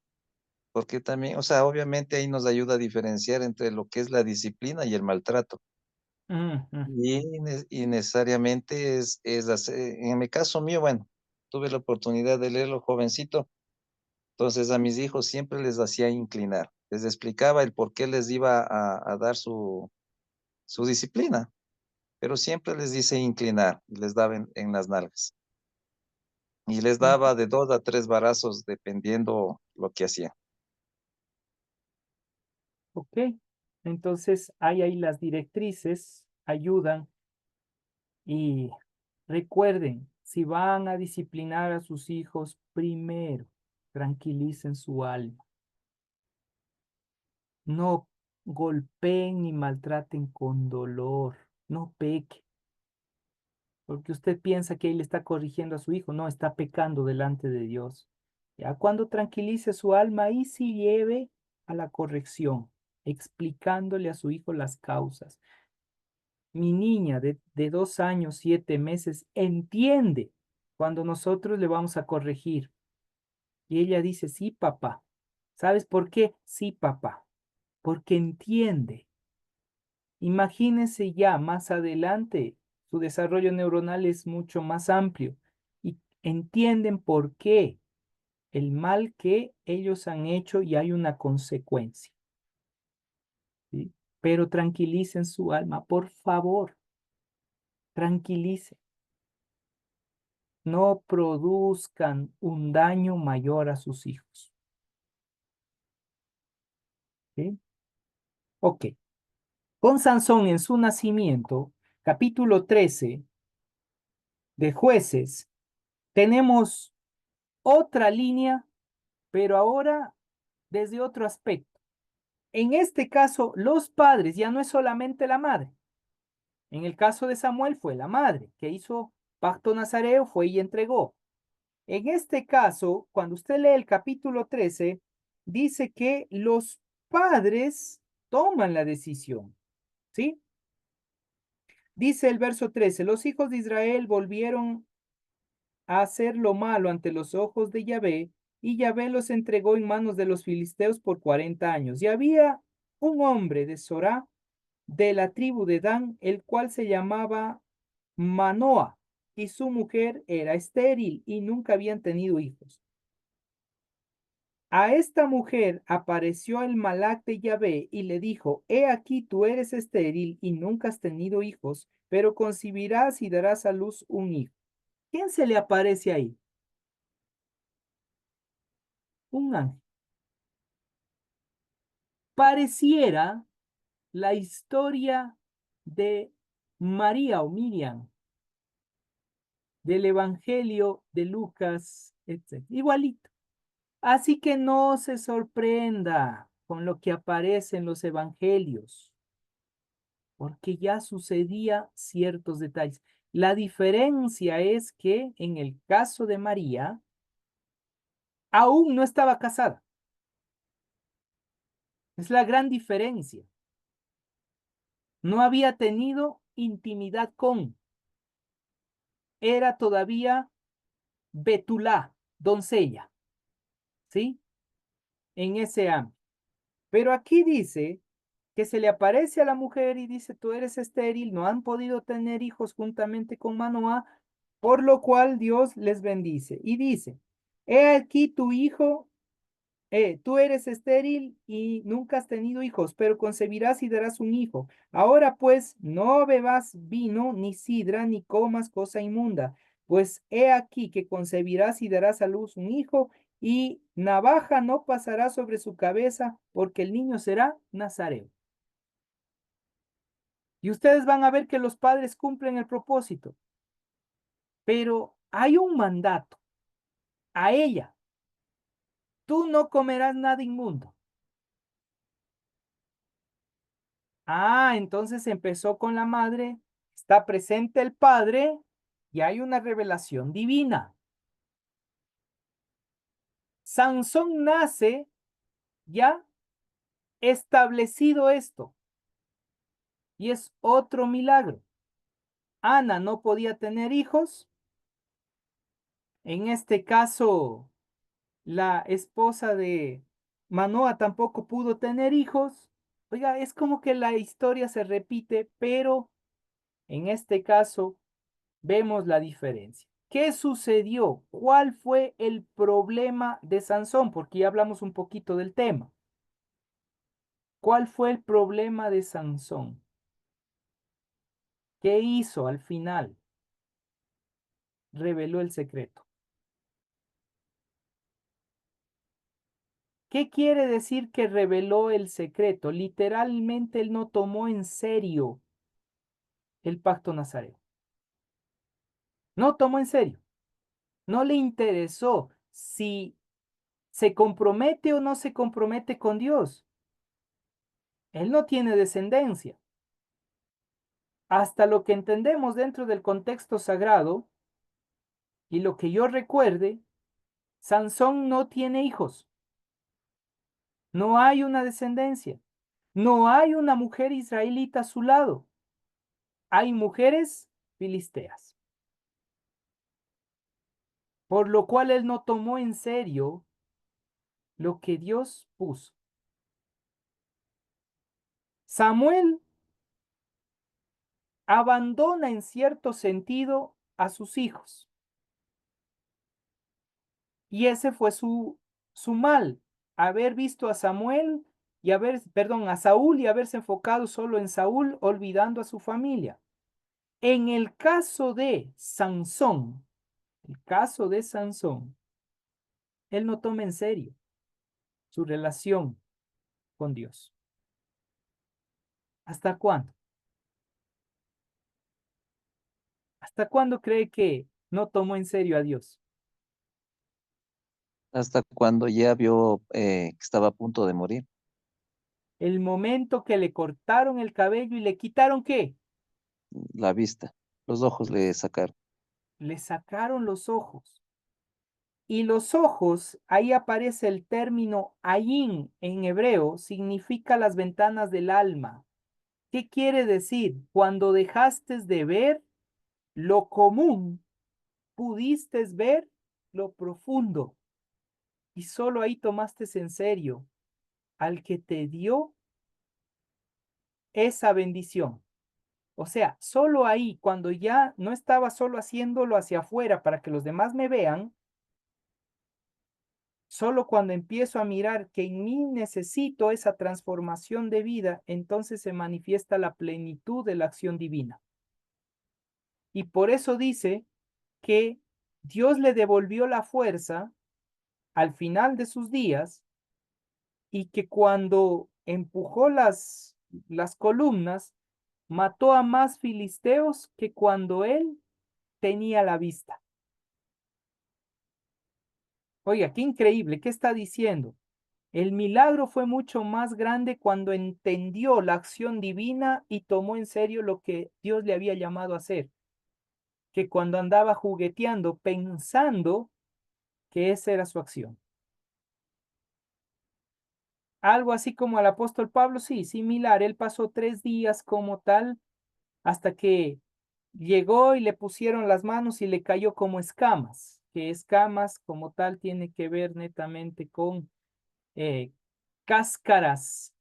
porque también, o sea, obviamente ahí nos ayuda a diferenciar entre lo que es la disciplina y el maltrato. Mm, mm, Y necesariamente en mi caso mío, bueno. tuve la oportunidad de leerlo jovencito. Entonces a mis hijos siempre les hacía inclinar. Les explicaba el por qué les iba a dar su disciplina, pero siempre les dice inclinar y les daba en las nalgas. Y les daba de 2 a 3 varazos dependiendo lo que hacían. Ok, entonces hay ahí las directrices, ayudan y recuerden, si van a disciplinar a sus hijos, primero tranquilicen su alma. No golpeen ni maltraten con dolor, no peque, porque usted piensa que ahí le está corrigiendo a su hijo, no, está pecando delante de Dios. Ya cuando tranquilice su alma, ahí sí lleve a la corrección, explicándole a su hijo las causas. Mi niña de 2 años, 7 meses, entiende cuando nosotros le vamos a corregir. Y ella dice, sí, papá. ¿Sabes por qué? Sí, papá. Porque entiende. Imagínense ya más adelante, su desarrollo neuronal es mucho más amplio y entienden por qué el mal que ellos han hecho y hay una consecuencia. ¿Sí? Pero tranquilicen su alma, por favor, tranquilicen. No produzcan un daño mayor a sus hijos. ¿Sí? Ok. Con Sansón en su nacimiento, capítulo 13 de Jueces, tenemos otra línea, pero ahora desde otro aspecto. En este caso, los padres ya no es solamente la madre. En el caso de Samuel fue la madre que hizo pacto nazareo, fue y entregó. En este caso, cuando usted lee el capítulo 13, dice que los padres toman la decisión, ¿sí? Dice el verso 13, los hijos de Israel volvieron a hacer lo malo ante los ojos de Yahvé, y Yahvé los entregó en manos de los filisteos por 40 años. Y había un hombre de Sorá, de la tribu de Dan, el cual se llamaba Manoa, y su mujer era estéril y nunca habían tenido hijos. A esta mujer apareció el Malak de Yahvé y le dijo, he aquí tú eres estéril y nunca has tenido hijos, pero concebirás y darás a luz un hijo. ¿Quién se le aparece ahí? Un ángel. Pareciera la historia de María o Miriam del Evangelio de Lucas, etc. Igualito. Así que no se sorprenda con lo que aparece en los evangelios, porque ya sucedía ciertos detalles. La diferencia es que en el caso de María, aún no estaba casada. Es la gran diferencia. No había tenido intimidad con. Era todavía Betulá, doncella, ¿sí? En ese ámbito. Pero aquí dice que se le aparece a la mujer y dice, tú eres estéril, no han podido tener hijos juntamente con Manoah, por lo cual Dios les bendice. Y dice, he aquí tu hijo, tú eres estéril y nunca has tenido hijos, pero concebirás y darás un hijo. Ahora pues, no bebas vino, ni sidra, ni comas cosa inmunda, pues he aquí que concebirás y darás a luz un hijo, y navaja no pasará sobre su cabeza, porque el niño será nazareo. Y ustedes van a ver que los padres cumplen el propósito, pero hay un mandato a ella. Tú no comerás nada inmundo. Ah, entonces empezó con la madre, está presente el padre y hay una revelación divina. Sansón nace ya establecido esto y es otro milagro. Ana no podía tener hijos. En este caso, la esposa de Manoa tampoco pudo tener hijos. Oiga, es como que la historia se repite, pero en este caso vemos la diferencia. ¿Qué sucedió? ¿Cuál fue el problema de Sansón? Porque ya hablamos un poquito del tema. ¿Cuál fue el problema de Sansón? ¿Qué hizo al final? Reveló el secreto. ¿Qué quiere decir que reveló el secreto? Literalmente él no tomó en serio el pacto nazareo. No tomó en serio. No le interesó si se compromete o no se compromete con Dios. Él no tiene descendencia. Hasta lo que entendemos dentro del contexto sagrado y lo que yo recuerde, Sansón no tiene hijos. No hay una descendencia. No hay una mujer israelita a su lado. Hay mujeres filisteas. Por lo cual él no tomó en serio lo que Dios puso. Samuel abandona en cierto sentido a sus hijos. Y ese fue su mal, haber visto a Samuel y a Saúl y haberse enfocado solo en Saúl, olvidando a su familia. En el caso de Sansón, él no toma en serio su relación con Dios. ¿Hasta cuándo? ¿Hasta cuándo cree que no tomó en serio a Dios? Hasta cuando ya vio que estaba a punto de morir, El momento que le cortaron el cabello y le quitaron ¿qué? la vista, los ojos le sacaron. Le sacaron los ojos. Y los ojos, ahí aparece el término ayin en hebreo, significa las ventanas del alma. ¿Qué quiere decir? Cuando dejaste de ver lo común, pudiste ver lo profundo. Y solo ahí tomaste en serio al que te dio esa bendición. O sea, solo ahí, cuando ya no estaba solo haciéndolo hacia afuera para que los demás me vean, solo cuando empiezo a mirar que en mí necesito esa transformación de vida, entonces se manifiesta la plenitud de la acción divina. Y por eso dice que Dios le devolvió la fuerza al final de sus días y que cuando empujó las columnas, mató a más filisteos que cuando él tenía la vista. Oiga, qué increíble, ¿qué está diciendo? El milagro fue mucho más grande cuando entendió la acción divina y tomó en serio lo que Dios le había llamado a hacer, que cuando andaba jugueteando pensando que esa era su acción. Algo así como al apóstol Pablo, sí, similar. Él pasó 3 días como tal hasta que llegó y le pusieron las manos y le cayó como escamas, que escamas como tal tiene que ver netamente con eh, cáscaras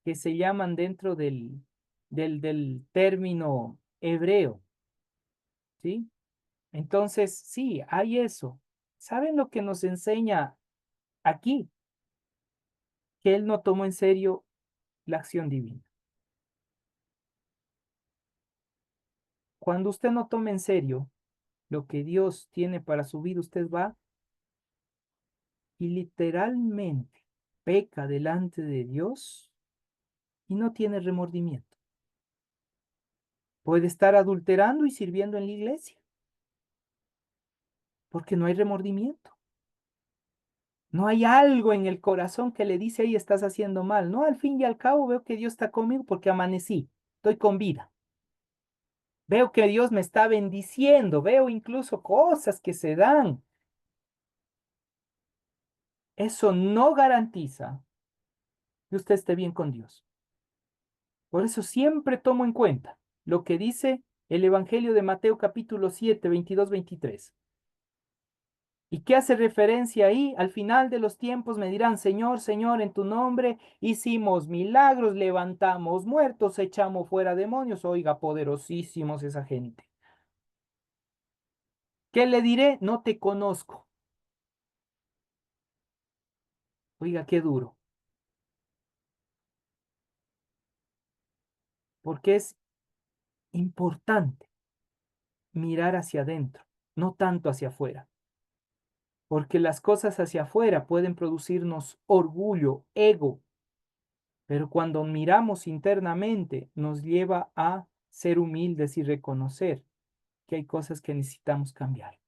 que se llaman dentro del término hebreo, ¿sí? Entonces, sí, hay eso. ¿Saben lo que nos enseña aquí? Que él no tomó en serio la acción divina. Cuando usted no toma en serio lo que Dios tiene para su vida, usted va y literalmente peca delante de Dios y no tiene remordimiento. Puede estar adulterando y sirviendo en la iglesia, porque no hay remordimiento. No hay algo en el corazón que le dice, ahí estás haciendo mal. No, al fin y al cabo veo que Dios está conmigo porque amanecí, estoy con vida. Veo que Dios me está bendiciendo, veo incluso cosas que se dan. Eso no garantiza que usted esté bien con Dios. Por eso siempre tomo en cuenta lo que dice el Evangelio de Mateo capítulo 7, 22, 23. ¿Y qué hace referencia ahí? Al final de los tiempos me dirán, Señor, Señor, en tu nombre hicimos milagros, levantamos muertos, echamos fuera demonios. Oiga, poderosísimos esa gente. ¿Qué le diré? No te conozco. Oiga, qué duro. Porque es importante mirar hacia adentro, no tanto hacia afuera. Porque las cosas hacia afuera pueden producirnos orgullo, ego, pero cuando miramos internamente nos lleva a ser humildes y reconocer que hay cosas que necesitamos cambiar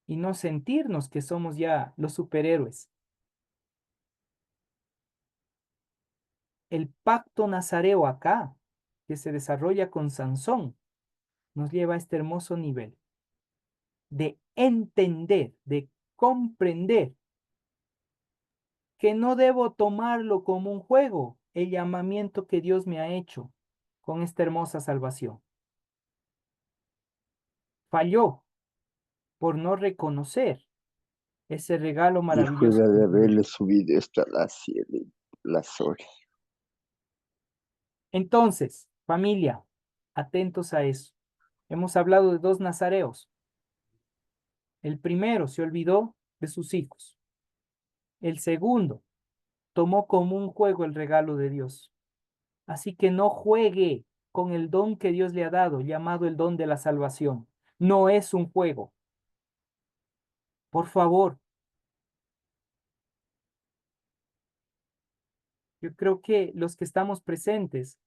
y no sentirnos que somos ya los superhéroes. El pacto nazareo acá, que se desarrolla con Sansón, nos lleva a este hermoso nivel de entender, de comprender que no debo tomarlo como un juego, el llamamiento que Dios me ha hecho con esta hermosa salvación. Falló por no reconocer ese regalo Y maravilloso fuera que de Dios me dio. haberle subido hasta las horas. Entonces, familia, atentos a eso. Hemos hablado de dos nazareos. El primero se olvidó de sus hijos. El segundo tomó como un juego el regalo de Dios. Así que no juegue con el don que Dios le ha dado, llamado el don de la salvación. No es un juego. Por favor, yo creo que los que estamos presentes,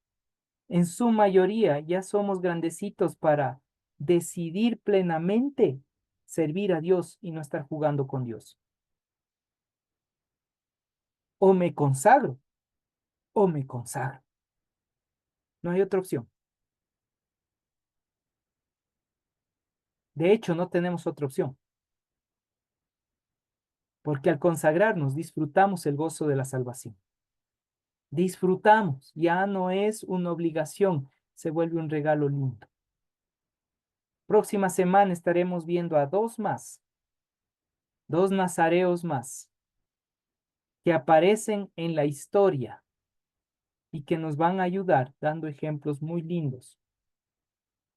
en su mayoría ya somos grandecitos para decidir plenamente servir a Dios y no estar jugando con Dios. O me consagro, o me consagro. No hay otra opción. De hecho, no tenemos otra opción, porque al consagrarnos disfrutamos el gozo de la salvación. Disfrutamos, ya no es una obligación, se vuelve un regalo lindo. Próxima semana estaremos viendo a dos nazareos más, que aparecen en la historia y que nos van a ayudar dando ejemplos muy lindos.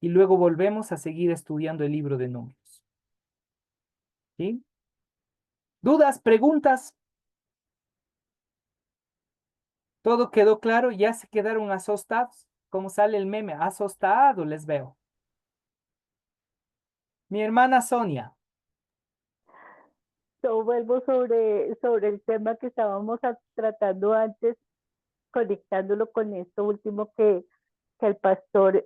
Y luego volvemos a seguir estudiando el libro de Números. ¿Sí? ¿Dudas, preguntas? ¿Todo quedó claro? ¿Ya se quedaron asustados? ¿Cómo sale el meme? Asustado les veo. Mi hermana Sonia. Yo vuelvo sobre el tema que estábamos tratando antes, conectándolo con esto último que el pastor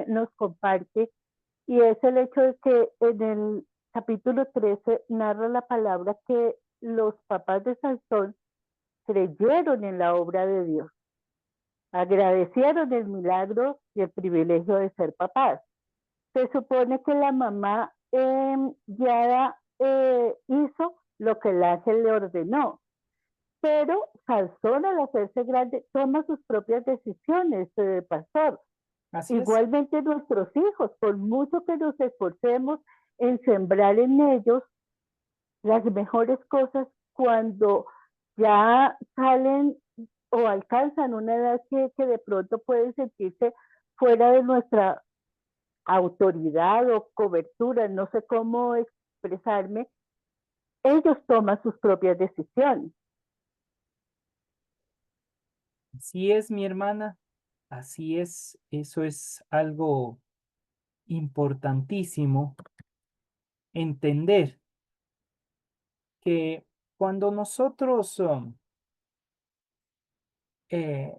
nos comparte, y es el hecho de que en el capítulo 13 narra la palabra que los papás de Sansón creyeron en la obra de Dios, agradecieron el milagro y el privilegio de ser papás. Se supone que la mamá ya hizo lo que el ángel le ordenó, pero Sansón, al hacerse grande, toma sus propias decisiones, pastor. Así es. Igualmente nuestros hijos, por mucho que nos esforcemos en sembrar en ellos las mejores cosas, cuando ya salen o alcanzan una edad que de pronto pueden sentirse fuera de nuestra autoridad o cobertura, no sé cómo expresarme, ellos toman sus propias decisiones. Así es, mi hermana. Así es. Eso es algo importantísimo entender que cuando nosotros eh,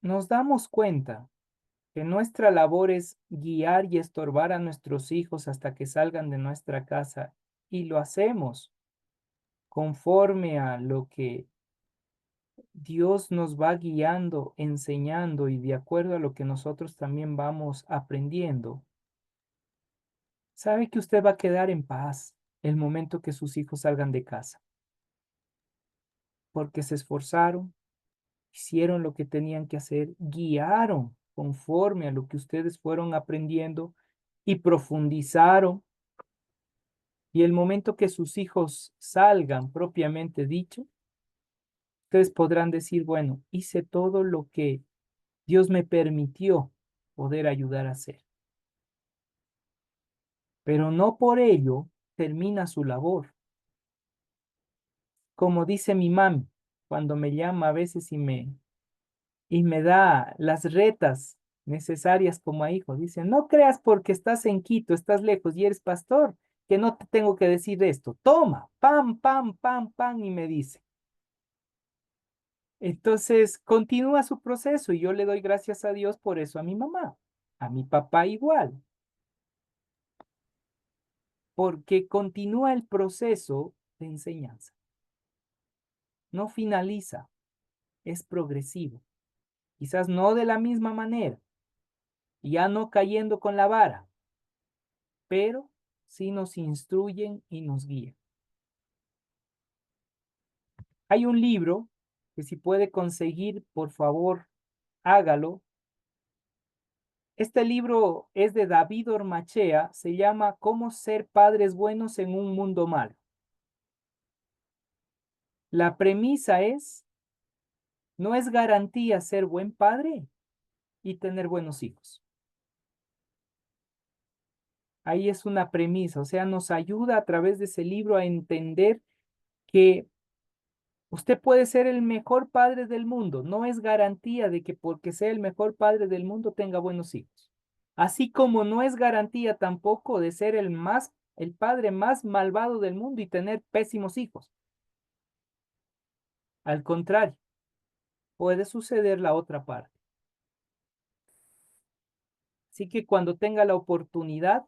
nos damos cuenta que nuestra labor es guiar y estorbar a nuestros hijos hasta que salgan de nuestra casa y lo hacemos conforme a lo que Dios nos va guiando, enseñando y de acuerdo a lo que nosotros también vamos aprendiendo. Sabe que usted va a quedar en paz el momento que sus hijos salgan de casa, porque se esforzaron, hicieron lo que tenían que hacer, guiaron conforme a lo que ustedes fueron aprendiendo y profundizaron. Y el momento que sus hijos salgan propiamente dicho, ustedes podrán decir, bueno, hice todo lo que Dios me permitió poder ayudar a hacer. pero no por ello termina su labor. Como dice mi mami, cuando me llama a veces y me da las retas necesarias como a hijo. Dice, no creas porque estás en Quito, estás lejos y eres pastor, que no te tengo que decir esto. Toma, pam, pam, pam, pam, y me dice. Entonces, continúa su proceso y yo le doy gracias a Dios por eso a mi mamá, a mi papá igual, porque continúa el proceso de enseñanza. No finaliza, es progresivo. Quizás no de la misma manera, ya no cayendo con la vara, pero sí nos instruyen y nos guían. Hay un libro que si puede conseguir, por favor, hágalo. Este libro es de David Ormachea, se llama Cómo ser padres buenos en un mundo malo. La premisa es, no es garantía ser buen padre y tener buenos hijos. Ahí es una premisa, o sea, nos ayuda a través de ese libro a entender que usted puede ser el mejor padre del mundo, no es garantía de que porque sea el mejor padre del mundo tenga buenos hijos. Así como no es garantía tampoco de ser el padre más malvado del mundo y tener pésimos hijos. Al contrario, puede suceder la otra parte. Así que cuando tenga la oportunidad,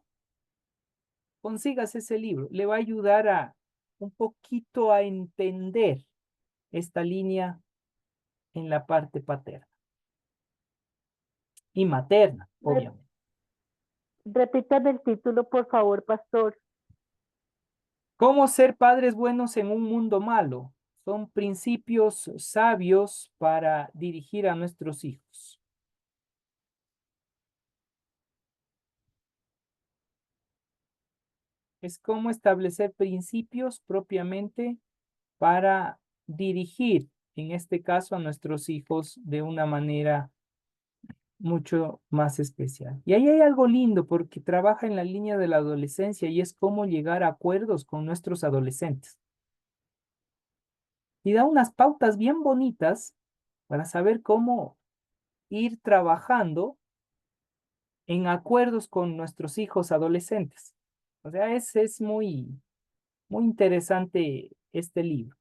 consígase ese libro. Le va a ayudar a un poquito a entender esta línea en la parte paterna y materna, obviamente. Repítame el título, por favor, pastor. ¿Cómo ser padres buenos en un mundo malo? Son principios sabios para dirigir a nuestros hijos. Es cómo establecer principios propiamente para dirigir, en este caso, a nuestros hijos de una manera mucho más especial. Y ahí hay algo lindo porque trabaja en la línea de la adolescencia y es cómo llegar a acuerdos con nuestros adolescentes. Y da unas pautas bien bonitas para saber cómo ir trabajando en acuerdos con nuestros hijos adolescentes. O sea, es muy, muy interesante este libro.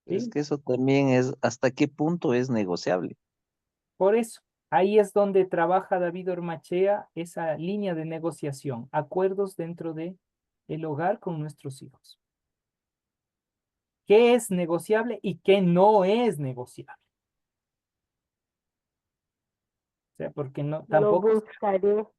Es ¿Sí? que eso también es hasta qué punto es negociable. Por eso, ahí es donde trabaja David Ormachea esa línea de negociación, acuerdos dentro de el hogar con nuestros hijos. ¿Qué es negociable y qué no es negociable? O sea, porque no, Lo tampoco, buscaré. claro,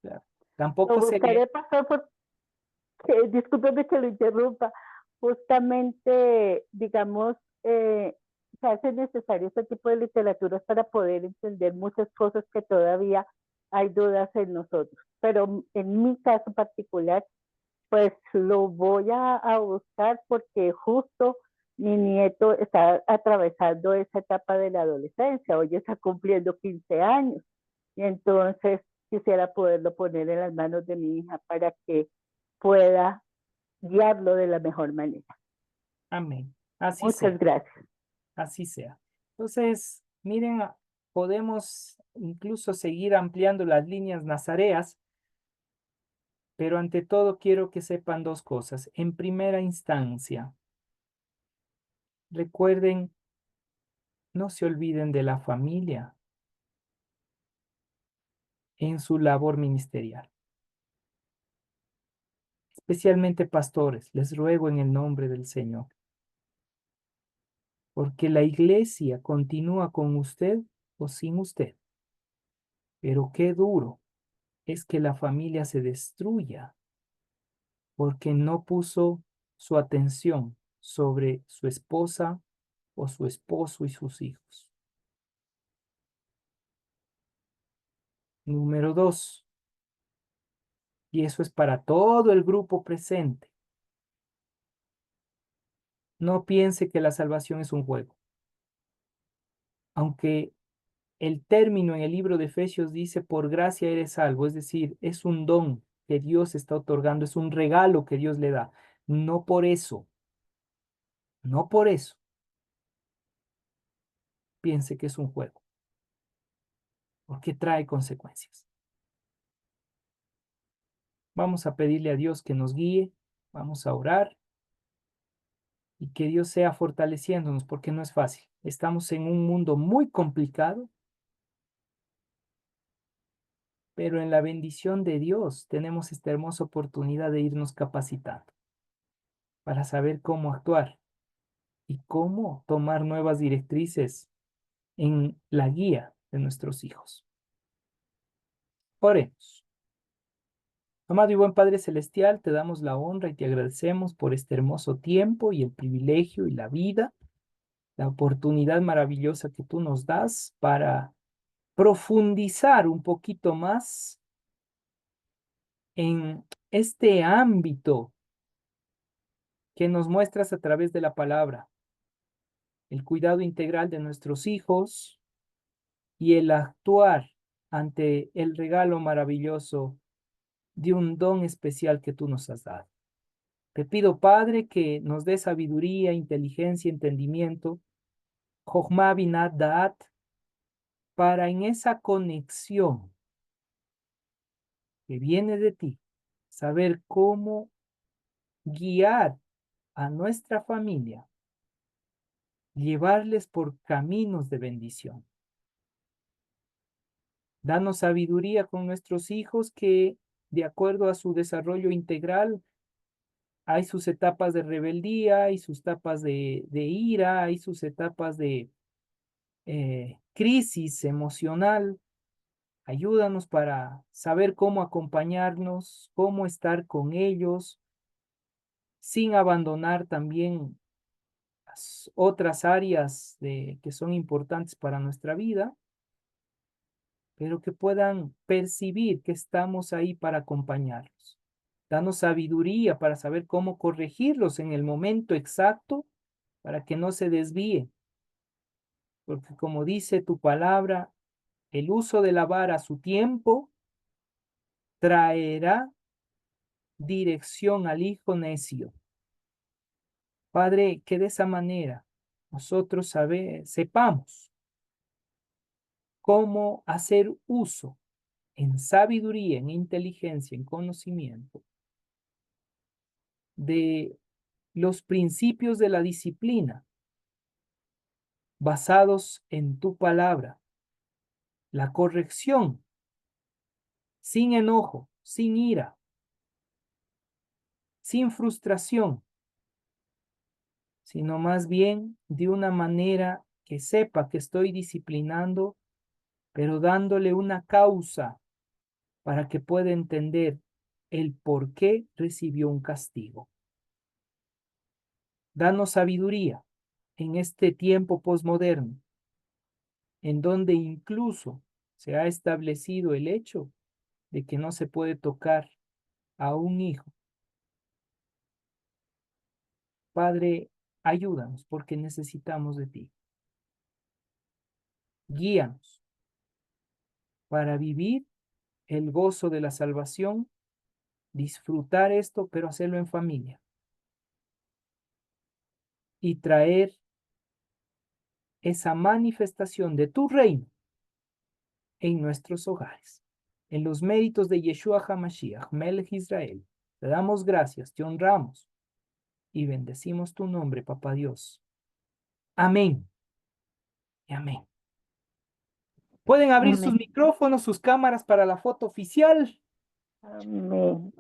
Lo tampoco sería, buscaré, pastor, porque, discúlpeme que lo interrumpa. Justamente, digamos, se hace necesario este tipo de literaturas para poder entender muchas cosas que todavía hay dudas en nosotros. Pero en mi caso particular, pues lo voy a buscar porque justo mi nieto está atravesando esa etapa de la adolescencia. Hoy está cumpliendo 15 años. Y entonces quisiera poderlo poner en las manos de mi hija para que pueda guiarlo de la mejor manera. amén, así Muchas sea, gracias. así sea. Entonces, miren, podemos incluso seguir ampliando las líneas nazareas, pero ante todo quiero que sepan dos cosas. En primera instancia, recuerden, no se olviden de la familia en su labor ministerial. Especialmente pastores, les ruego en el nombre del Señor, porque la iglesia continúa con usted o sin usted. Pero qué duro es que la familia se destruya porque no puso su atención sobre su esposa o su esposo y sus hijos. Número 2, y eso es para todo el grupo presente. No piense que la salvación es un juego. Aunque el término en el libro de Efesios dice, por gracia eres salvo, es decir, es un don que Dios está otorgando, es un regalo que Dios le da. No por eso, no por eso piense que es un juego, porque trae consecuencias. Vamos a pedirle a Dios que nos guíe, vamos a orar y que Dios sea fortaleciéndonos, porque no es fácil. Estamos en un mundo muy complicado, pero en la bendición de Dios tenemos esta hermosa oportunidad de irnos capacitando para saber cómo actuar y cómo tomar nuevas directrices en la guía de nuestros hijos. Oremos. Amado y buen Padre Celestial, te damos la honra y te agradecemos por este hermoso tiempo y el privilegio y la vida, la oportunidad maravillosa que tú nos das para profundizar un poquito más en este ámbito que nos muestras a través de la palabra, el cuidado integral de nuestros hijos y el actuar ante el regalo maravilloso de un don especial que tú nos has dado. Te pido, Padre, que nos dé sabiduría, inteligencia, entendimiento, Jochma Binat Da'at, para en esa conexión que viene de ti, saber cómo guiar a nuestra familia, llevarles por caminos de bendición. Danos sabiduría con nuestros hijos que, de acuerdo a su desarrollo integral, hay sus etapas de rebeldía, hay sus etapas de ira, hay sus etapas de crisis emocional. Ayúdanos para saber cómo acompañarnos, cómo estar con ellos, sin abandonar también las otras áreas que son importantes para nuestra vida, pero que puedan percibir que estamos ahí para acompañarlos. Danos sabiduría para saber cómo corregirlos en el momento exacto para que no se desvíen. Porque como dice tu palabra, el uso de la vara a su tiempo traerá dirección al hijo necio. Padre, que de esa manera nosotros sepamos cómo hacer uso en sabiduría, en inteligencia, en conocimiento de los principios de la disciplina basados en tu palabra, la corrección sin enojo, sin ira, sin frustración, sino más bien de una manera que sepa que estoy disciplinando, pero dándole una causa para que pueda entender el por qué recibió un castigo. Danos sabiduría en este tiempo posmoderno, en donde incluso se ha establecido el hecho de que no se puede tocar a un hijo. Padre, ayúdanos porque necesitamos de ti. Guíanos para vivir el gozo de la salvación, disfrutar esto, pero hacerlo en familia y traer esa manifestación de tu reino en nuestros hogares. En los méritos de Yeshua HaMashiach, Melech Israel, te damos gracias, te honramos y bendecimos tu nombre, Papá Dios. Amén y amén. Pueden abrir sus Amén. micrófonos, sus cámaras para la foto oficial. Amén.